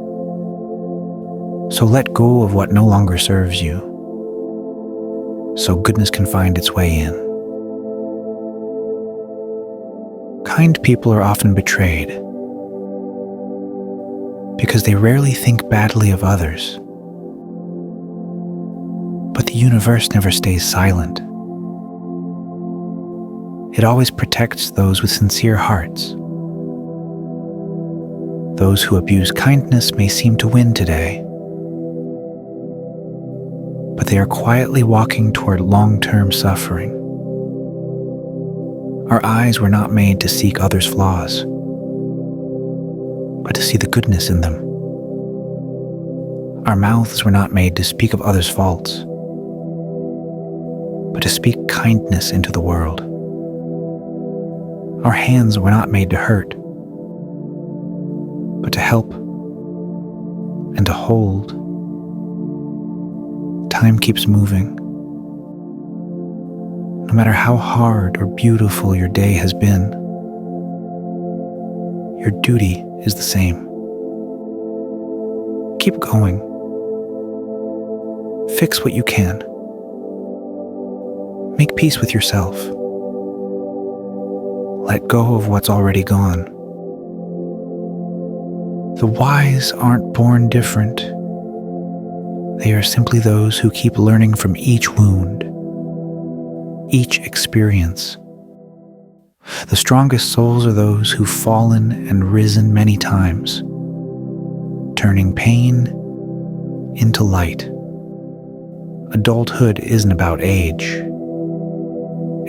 So let go of what no longer serves you, so goodness can find its way in. Kind people are often betrayed because they rarely think badly of others. But the universe never stays silent. It always protects those with sincere hearts. Those who abuse kindness may seem to win today, but they are quietly walking toward long-term suffering. Our eyes were not made to seek others' flaws, but to see the goodness in them. Our mouths were not made to speak of others' faults, but to speak kindness into the world. Our hands were not made to hurt, but to help and to hold. Time keeps moving. No matter how hard or beautiful your day has been, your duty is the same. Keep going. Fix what you can. Make peace with yourself. Let go of what's already gone. The wise aren't born different. They are simply those who keep learning from each wound, each experience. The strongest souls are those who've fallen and risen many times, turning pain into light. Adulthood isn't about age.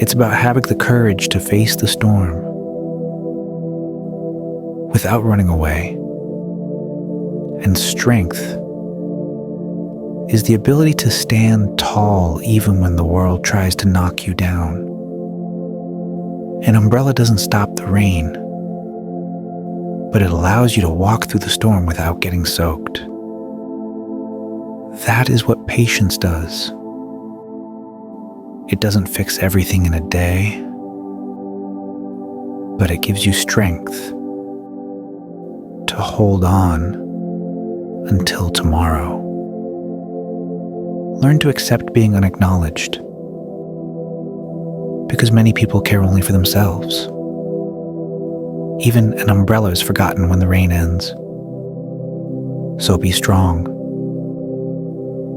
It's about having the courage to face the storm without running away. And strength is the ability to stand tall even when the world tries to knock you down. An umbrella doesn't stop the rain, but it allows you to walk through the storm without getting soaked. That is what patience does. It doesn't fix everything in a day, but it gives you strength to hold on until tomorrow. Learn to accept being unacknowledged, because many people care only for themselves. Even an umbrella is forgotten when the rain ends. So be strong,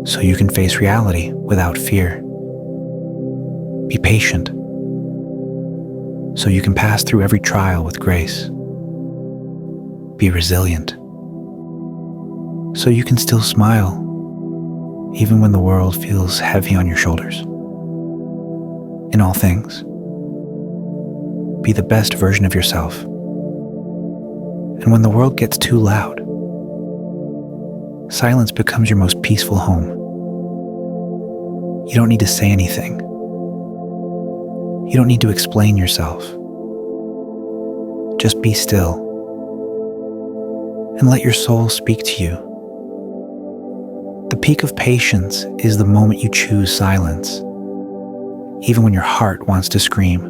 so you can face reality without fear. Be patient, so you can pass through every trial with grace. Be resilient, so you can still smile, even when the world feels heavy on your shoulders. In all things, be the best version of yourself. And when the world gets too loud, silence becomes your most peaceful home. You don't need to say anything. You don't need to explain yourself. Just be still and let your soul speak to you. The peak of patience is the moment you choose silence, even when your heart wants to scream.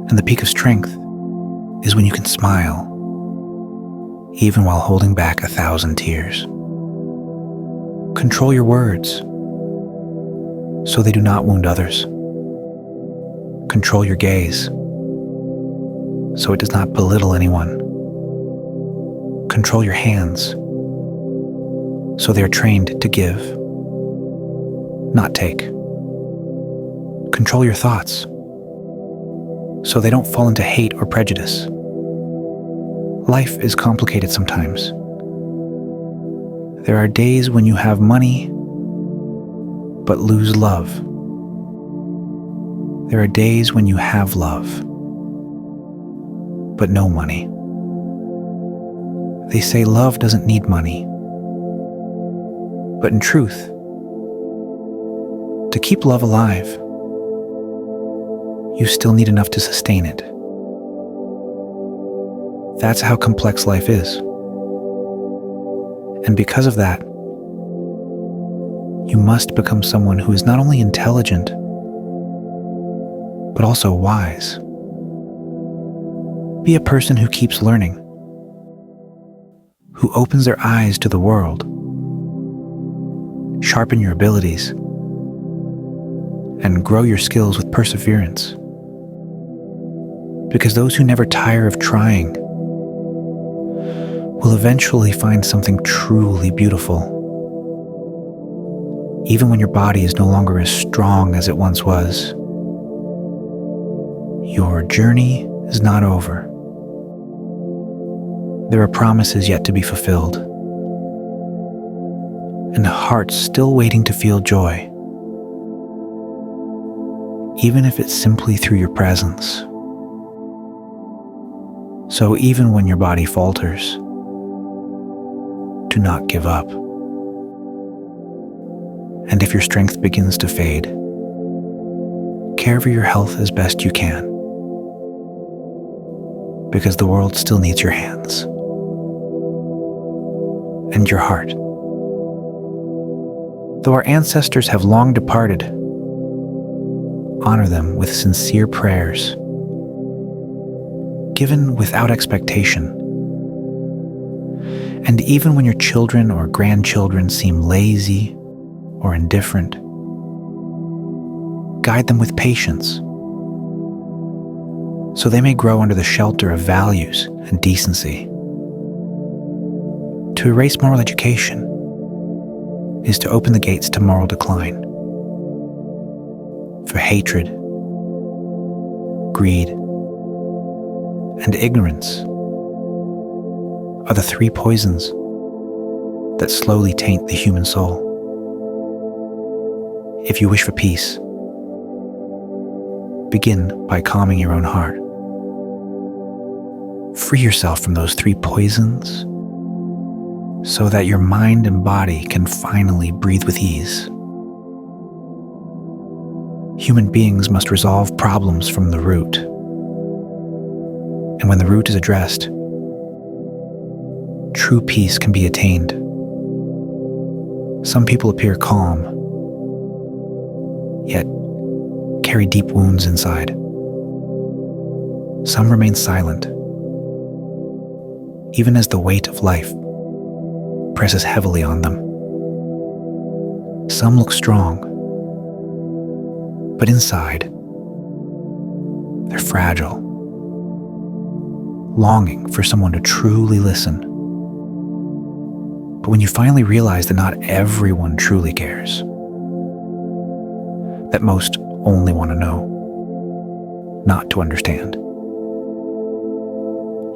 And the peak of strength is when you can smile, even while holding back 1,000 tears. Control your words, so they do not wound others. Control your gaze, so it does not belittle anyone. Control your hands, so they are trained to give, not take. Control your thoughts, so they don't fall into hate or prejudice. Life is complicated sometimes. There are days when you have money, but lose love. There are days when you have love, but no money. They say love doesn't need money. But in truth, to keep love alive, you still need enough to sustain it. That's how complex life is. And because of that, you must become someone who is not only intelligent, but also wise. Be a person who keeps learning, who opens their eyes to the world. Sharpen your abilities and grow your skills with perseverance. Because those who never tire of trying will eventually find something truly beautiful. Even when your body is no longer as strong as it once was, your journey is not over. There are promises yet to be fulfilled, and hearts still waiting to feel joy, even if it's simply through your presence. So even when your body falters, do not give up. And if your strength begins to fade, care for your health as best you can, because the world still needs your hands and your heart. Though our ancestors have long departed, honor them with sincere prayers, given without expectation. And even when your children or grandchildren seem lazy or indifferent, guide them with patience, so they may grow under the shelter of values and decency. To erase moral education is to open the gates to moral decline. For hatred, greed, and ignorance are the three poisons that slowly taint the human soul. If you wish for peace, begin by calming your own heart. Free yourself from those 3 poisons so that your mind and body can finally breathe with ease. Human beings must resolve problems from the root. And when the root is addressed, true peace can be attained. Some people appear calm, yet carry deep wounds inside. Some remain silent, even as the weight of life presses heavily on them. Some look strong, but inside, they're fragile, longing for someone to truly listen. But when you finally realize that not everyone truly cares, that most only want to know, not to understand,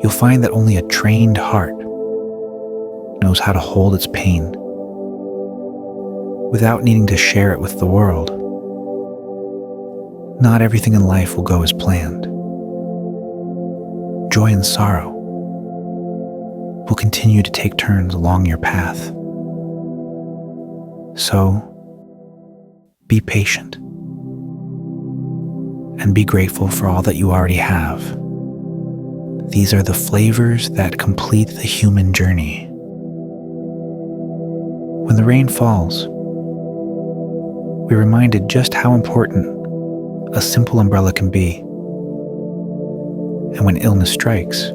you'll find that only a trained heart knows how to hold its pain without needing to share it with the world. Not everything in life will go as planned. Joy and sorrow will continue to take turns along your path. So, be patient and be grateful for all that you already have. These are the flavors that complete the human journey. When the rain falls, we're reminded just how important a simple umbrella can be. And when illness strikes,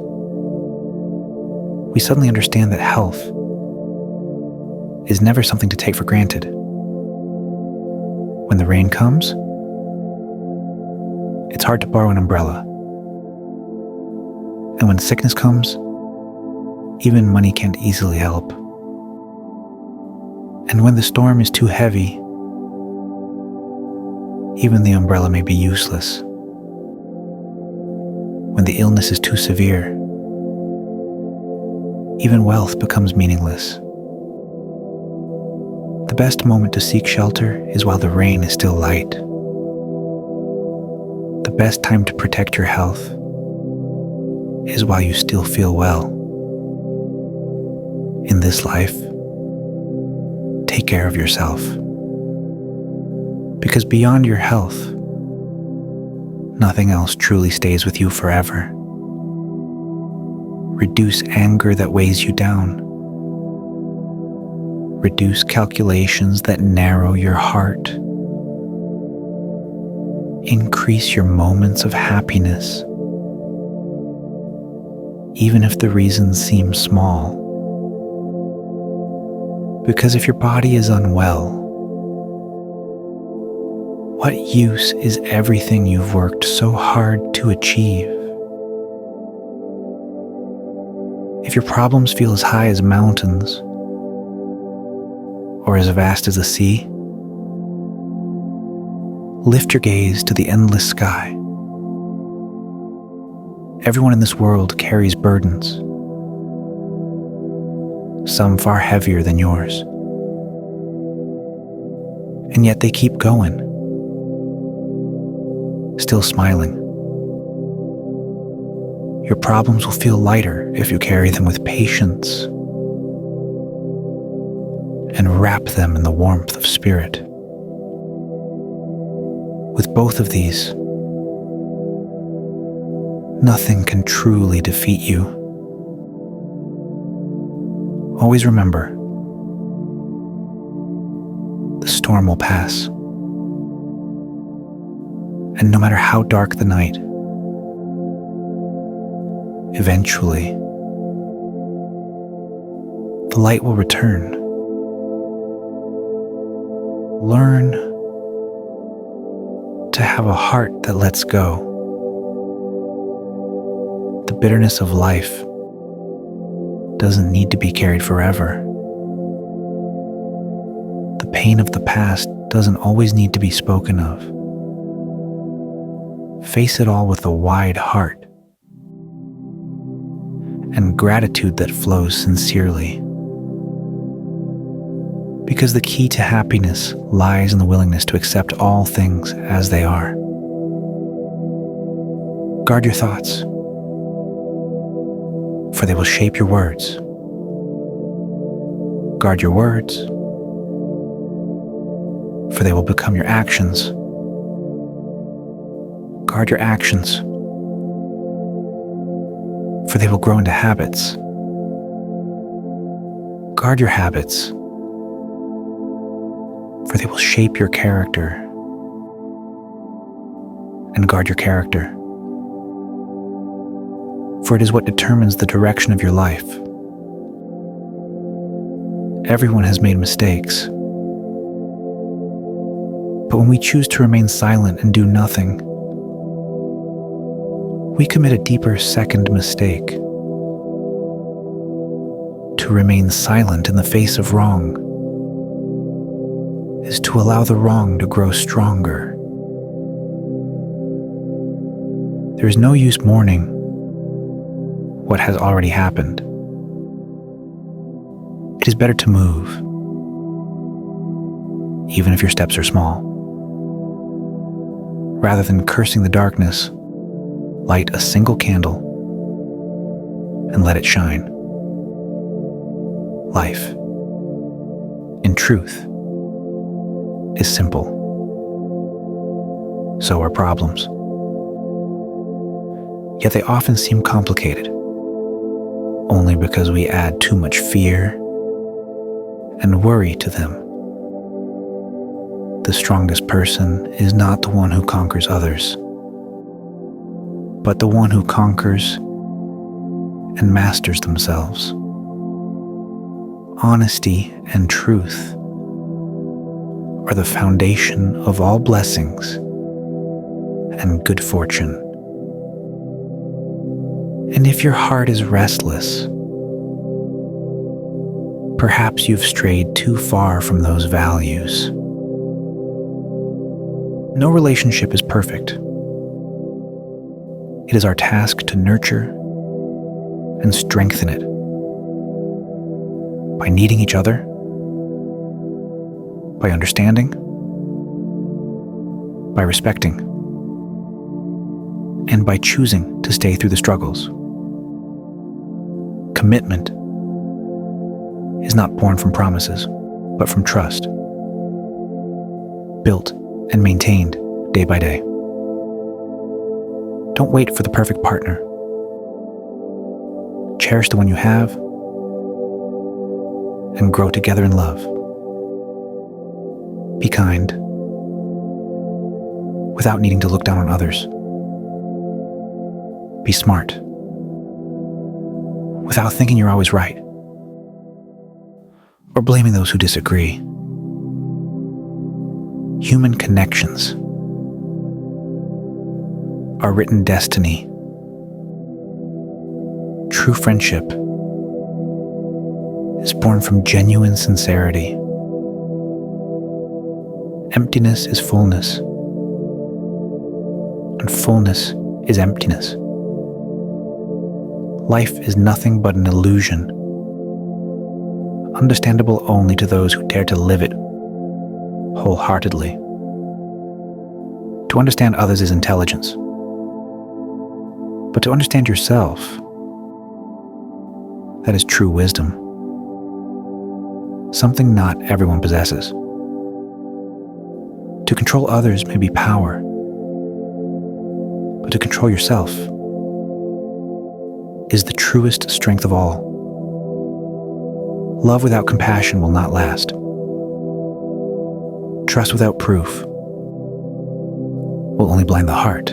we suddenly understand that health is never something to take for granted. When the rain comes, it's hard to borrow an umbrella. And when sickness comes, even money can't easily help. And when the storm is too heavy, even the umbrella may be useless. When the illness is too severe, even wealth becomes meaningless. The best moment to seek shelter is while the rain is still light. The best time to protect your health is while you still feel well. In this life, take care of yourself. Because beyond your health, nothing else truly stays with you forever. Reduce anger that weighs you down. Reduce calculations that narrow your heart. Increase your moments of happiness, even if the reasons seem small. Because if your body is unwell, what use is everything you've worked so hard to achieve? If your problems feel as high as mountains, or as vast as the sea, lift your gaze to the endless sky. Everyone in this world carries burdens, some far heavier than yours. And yet they keep going, still smiling. Your problems will feel lighter if you carry them with patience and wrap them in the warmth of spirit. With both of these, nothing can truly defeat you. Always remember, the storm will pass. And no matter how dark the night, eventually, the light will return. Learn to have a heart that lets go. The bitterness of life doesn't need to be carried forever. The pain of the past doesn't always need to be spoken of. Face it all with a wide heart and gratitude that flows sincerely. Because the key to happiness lies in the willingness to accept all things as they are. Guard your thoughts, for they will shape your words. Guard your words, for they will become your actions. Guard your actions, for they will grow into habits. Guard your habits, for they will shape your character. And guard your character, for it is what determines the direction of your life. Everyone has made mistakes, but when we choose to remain silent and do nothing, we commit a deeper second mistake. To remain silent in the face of wrong is to allow the wrong to grow stronger. There is no use mourning what has already happened. It is better to move, even if your steps are small. Rather than cursing the darkness, light a single candle and let it shine. Life, in truth, is simple. So are problems. Yet they often seem complicated, only because we add too much fear and worry to them. The strongest person is not the one who conquers others, but the one who conquers and masters themselves. Honesty and truth are the foundation of all blessings and good fortune. And if your heart is restless, perhaps you've strayed too far from those values. No relationship is perfect. It is our task to nurture and strengthen it by needing each other, by understanding, by respecting, and by choosing to stay through the struggles. Commitment is not born from promises, but from trust, built and maintained day by day. Don't wait for the perfect partner. Cherish the one you have and grow together in love. Be kind without needing to look down on others. Be smart without thinking you're always right or blaming those who disagree. Human connections are written destiny. True friendship is born from genuine sincerity. Emptiness is fullness, and fullness is emptiness. Life is nothing but an illusion, understandable only to those who dare to live it wholeheartedly. To understand others is intelligence, but to understand yourself, that is true wisdom, something not everyone possesses. To control others may be power, but to control yourself is the truest strength of all. Love without compassion will not last. Trust without proof will only blind the heart.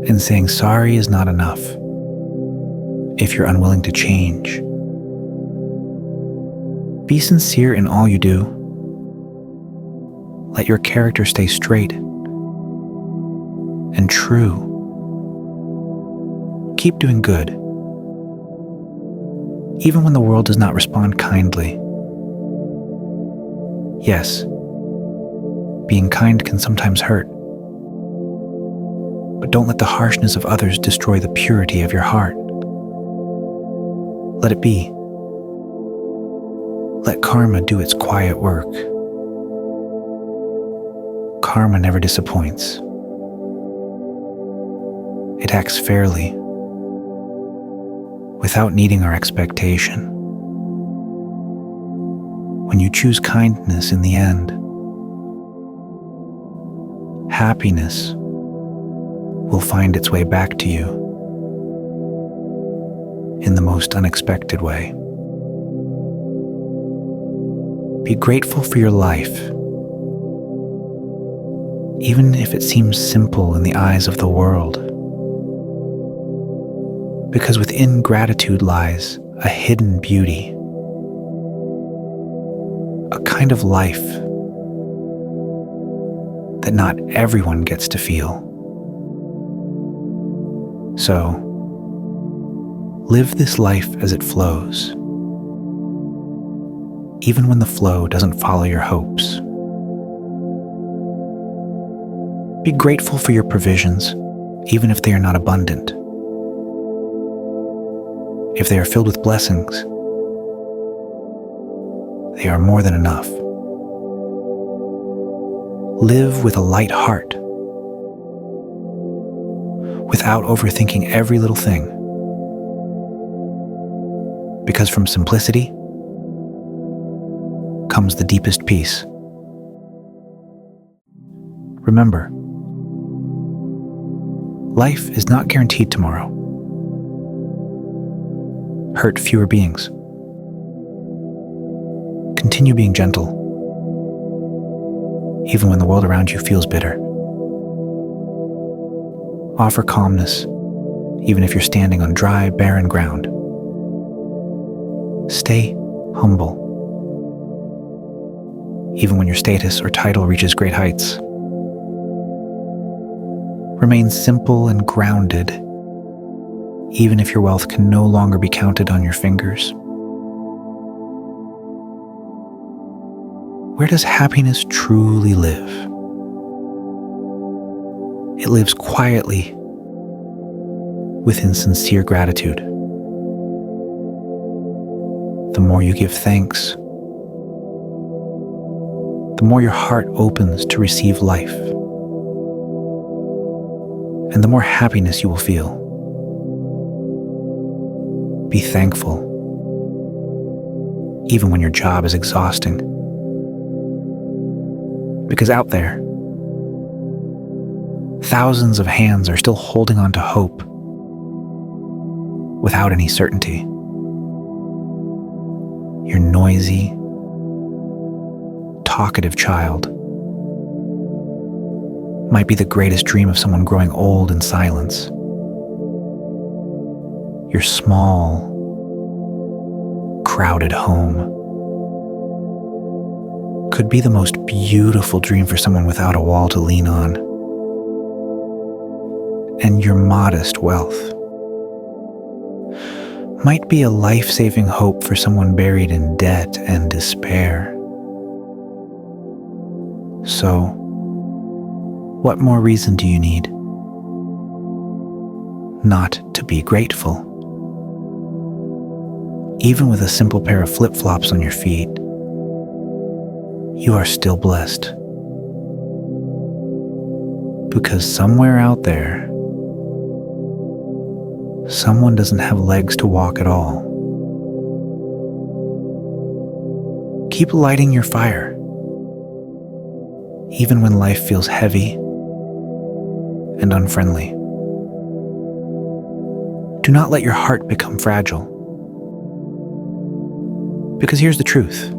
And saying sorry is not enough if you're unwilling to change. Be sincere in all you do. Let your character stay straight and true. Keep doing good, even when the world does not respond kindly. Yes, being kind can sometimes hurt, but don't let the harshness of others destroy the purity of your heart. Let it be. Let karma do its quiet work. Karma never disappoints. It acts fairly, without needing our expectation. When you choose kindness in the end, happiness will find its way back to you in the most unexpected way. Be grateful for your life, even if it seems simple in the eyes of the world, because within gratitude lies a hidden beauty, a kind of life that not everyone gets to feel. So, live this life as it flows, even when the flow doesn't follow your hopes. Be grateful for your provisions, even if they are not abundant. If they are filled with blessings, they are more than enough. Live with a light heart, without overthinking every little thing. Because from simplicity comes the deepest peace. Remember, life is not guaranteed tomorrow. Hurt fewer beings. Continue being gentle, even when the world around you feels bitter. Offer calmness, even if you're standing on dry, barren ground. Stay humble, even when your status or title reaches great heights. Remain simple and grounded, even if your wealth can no longer be counted on your fingers. Where does happiness truly live? It lives quietly within sincere gratitude. The more you give thanks, the more your heart opens to receive life, and the more happiness you will feel. Be thankful, even when your job is exhausting. Because out there, thousands of hands are still holding on to hope without any certainty. Your noisy, talkative child might be the greatest dream of someone growing old in silence. Your small, crowded home could be the most beautiful dream for someone without a wall to lean on. And your modest wealth might be a life-saving hope for someone buried in debt and despair. So, what more reason do you need not to be grateful? Even with a simple pair of flip-flops on your feet, you are still blessed. Because somewhere out there, someone doesn't have legs to walk at all. Keep lighting your fire, even when life feels heavy and unfriendly. Do not let your heart become fragile. Because here's the truth.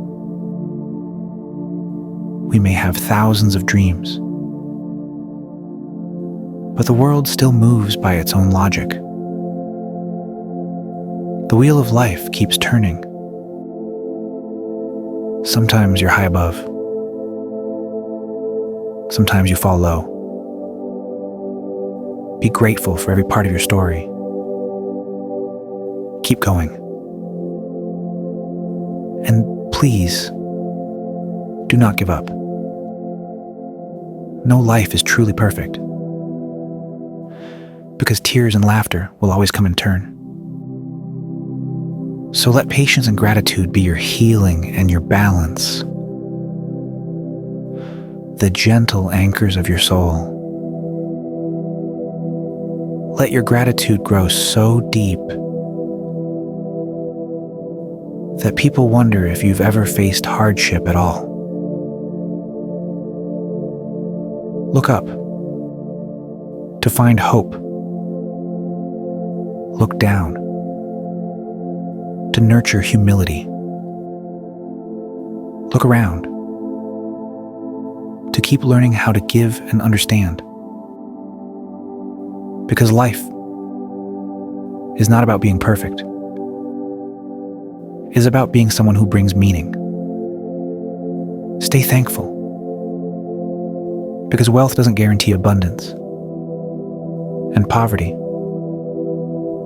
We may have thousands of dreams, but the world still moves by its own logic. The wheel of life keeps turning. Sometimes you're high above. Sometimes you fall low. Be grateful for every part of your story. Keep going. And please, do not give up. No life is truly perfect, because tears and laughter will always come in turn. So let patience and gratitude be your healing and your balance, the gentle anchors of your soul. Let your gratitude grow so deep that people wonder if you've ever faced hardship at all. Look up to find hope. Look down to nurture humility. Look around to keep learning how to give and understand. Because life is not about being perfect. It is about being someone who brings meaning. Stay thankful. Because wealth doesn't guarantee abundance. And poverty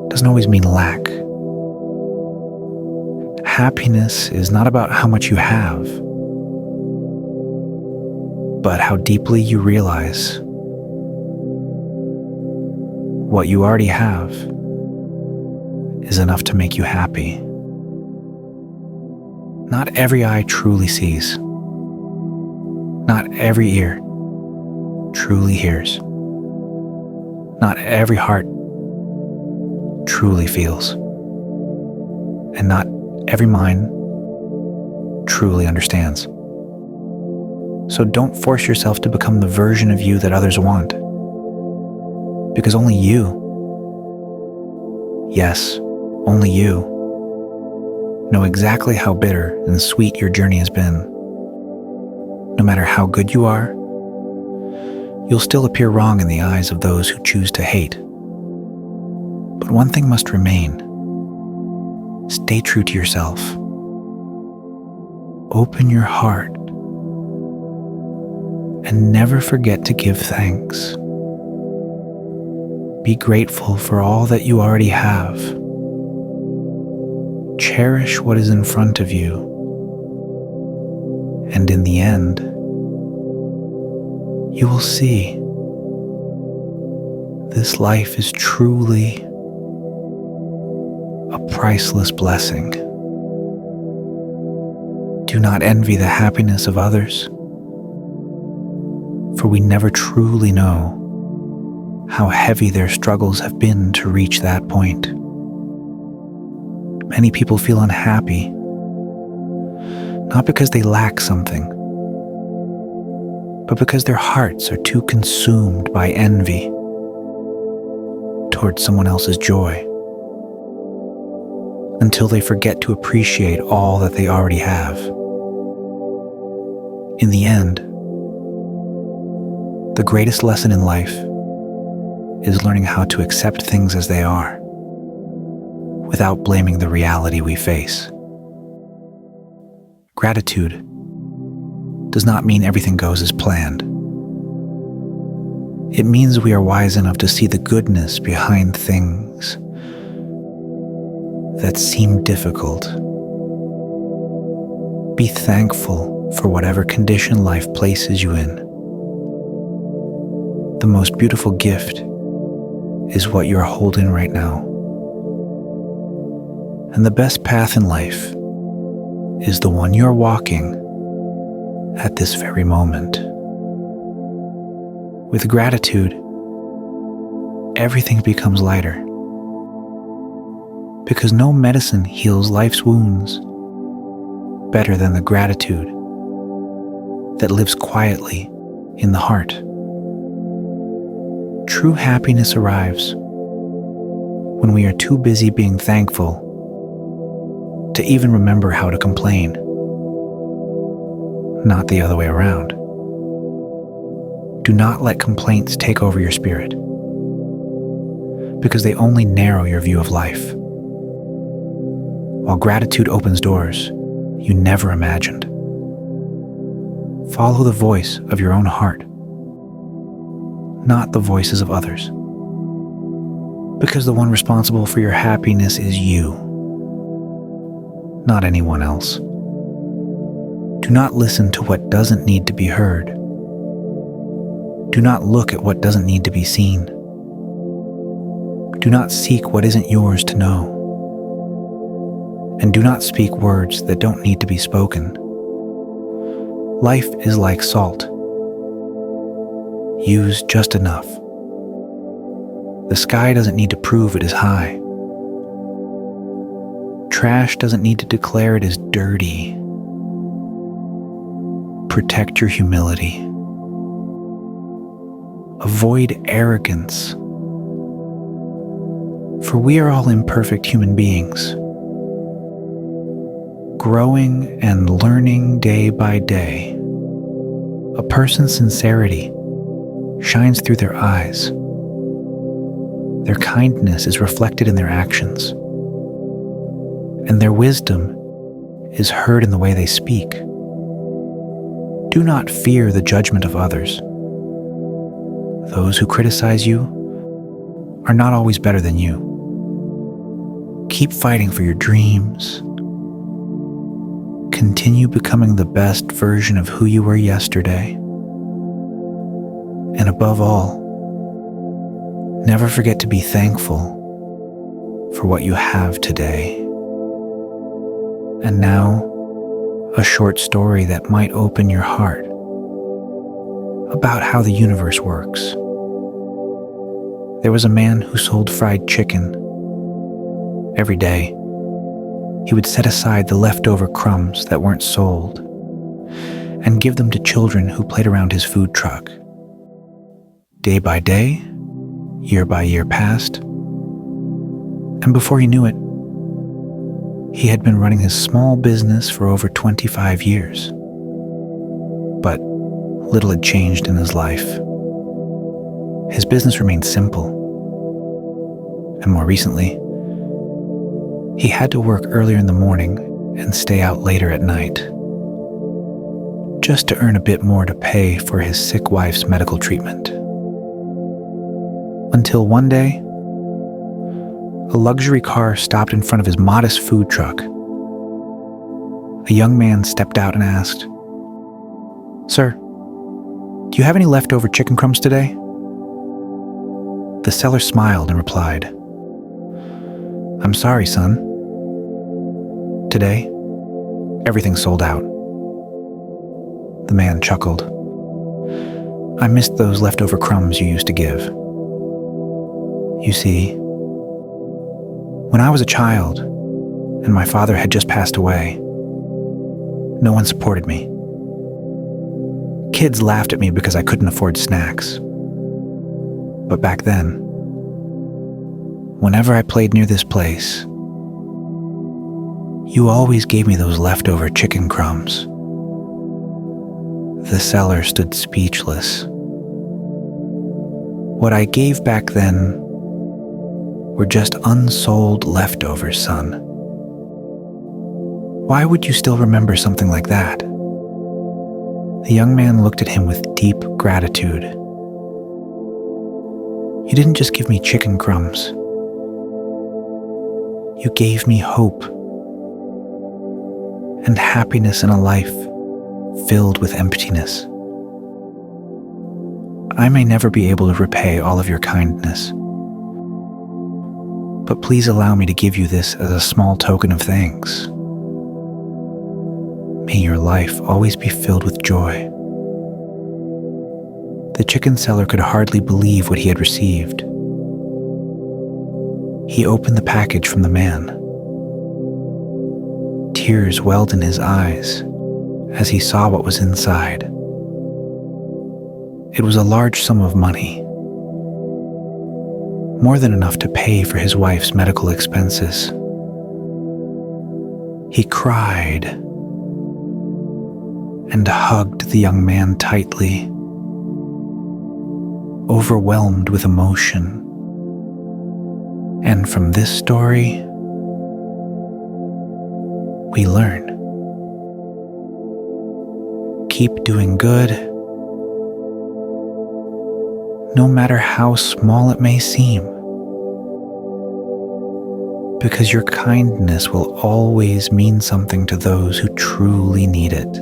doesn't always mean lack. Happiness is not about how much you have, but how deeply you realize what you already have is enough to make you happy. Not every eye truly sees. Not every ear truly hears. Not every heart truly feels. And not every mind truly understands. So don't force yourself to become the version of you that others want. Because only you, yes, only you, know exactly how bitter and sweet your journey has been. No matter how good you are, you'll still appear wrong in the eyes of those who choose to hate. But one thing must remain. Stay true to yourself. Open your heart and never forget to give thanks. Be grateful for all that you already have. Cherish what is in front of you. And in the end, you will see this life is truly a priceless blessing. Do not envy the happiness of others, for we never truly know how heavy their struggles have been to reach that point. Many people feel unhappy, not because they lack something, but because their hearts are too consumed by envy towards someone else's joy, until they forget to appreciate all that they already have. In the end, the greatest lesson in life is learning how to accept things as they are, without blaming the reality we face. Gratitude does not mean everything goes as planned. It means we are wise enough to see the goodness behind things that seem difficult. Be thankful for whatever condition life places you in. The most beautiful gift is what you're holding right now. And the best path in life is the one you're walking at this very moment. With gratitude, everything becomes lighter. Because no medicine heals life's wounds better than the gratitude that lives quietly in the heart. True happiness arrives when we are too busy being thankful to even remember how to complain, not the other way around. Do not let complaints take over your spirit, because they only narrow your view of life, while gratitude opens doors you never imagined. Follow the voice of your own heart, not the voices of others, because the one responsible for your happiness is you, not anyone else. Do not listen to what doesn't need to be heard. Do not look at what doesn't need to be seen. Do not seek what isn't yours to know. and do not speak words that don't need to be spoken. Life is like salt. Use just enough. The sky doesn't need to prove it is high. Trash doesn't need to declare it is dirty. Protect your humility. Avoid arrogance. For we are all imperfect human beings, growing and learning day by day. A person's sincerity shines through their eyes. Their kindness is reflected in their actions, and their wisdom is heard in the way they speak. Do not fear the judgment of others. Those who criticize you are not always better than you. Keep fighting for your dreams. Continue becoming the best version of who you were yesterday. And above all, never forget to be thankful for what you have today. And now, a short story that might open your heart about how the universe works. There was a man who sold fried chicken. Every day, he would set aside the leftover crumbs that weren't sold and give them to children who played around his food truck. Day by day, year by year passed, and before he knew it, he had been running his small business for over 25 years. But little had changed in his life. His business remained simple, and more recently, he had to work earlier in the morning and stay out later at night, just to earn a bit more to pay for his sick wife's medical treatment. Until one day, a luxury car stopped in front of his modest food truck. A young man stepped out and asked, "Sir, do you have any leftover chicken crumbs today?" The seller smiled and replied, "I'm sorry, son. Today, everything's sold out." The man chuckled. "I missed those leftover crumbs you used to give. You see, when I was a child and my father had just passed away, no one supported me. Kids laughed at me because I couldn't afford snacks. But back then, whenever I played near this place, you always gave me those leftover chicken crumbs." The seller stood speechless. "What I gave back then were just unsold leftovers, son. Why would you still remember something like that?" The young man looked at him with deep gratitude. "You didn't just give me chicken crumbs. You gave me hope and happiness in a life filled with emptiness. I may never be able to repay all of your kindness, but please allow me to give you this as a small token of thanks. May your life always be filled with joy." The chicken seller could hardly believe what he had received. He opened the package from the man. Tears welled in his eyes as he saw what was inside. It was a large sum of money, more than enough to pay for his wife's medical expenses. He cried and hugged the young man tightly, overwhelmed with emotion. And from this story, we learn: keep doing good, no matter how small it may seem, because your kindness will always mean something to those who truly need it.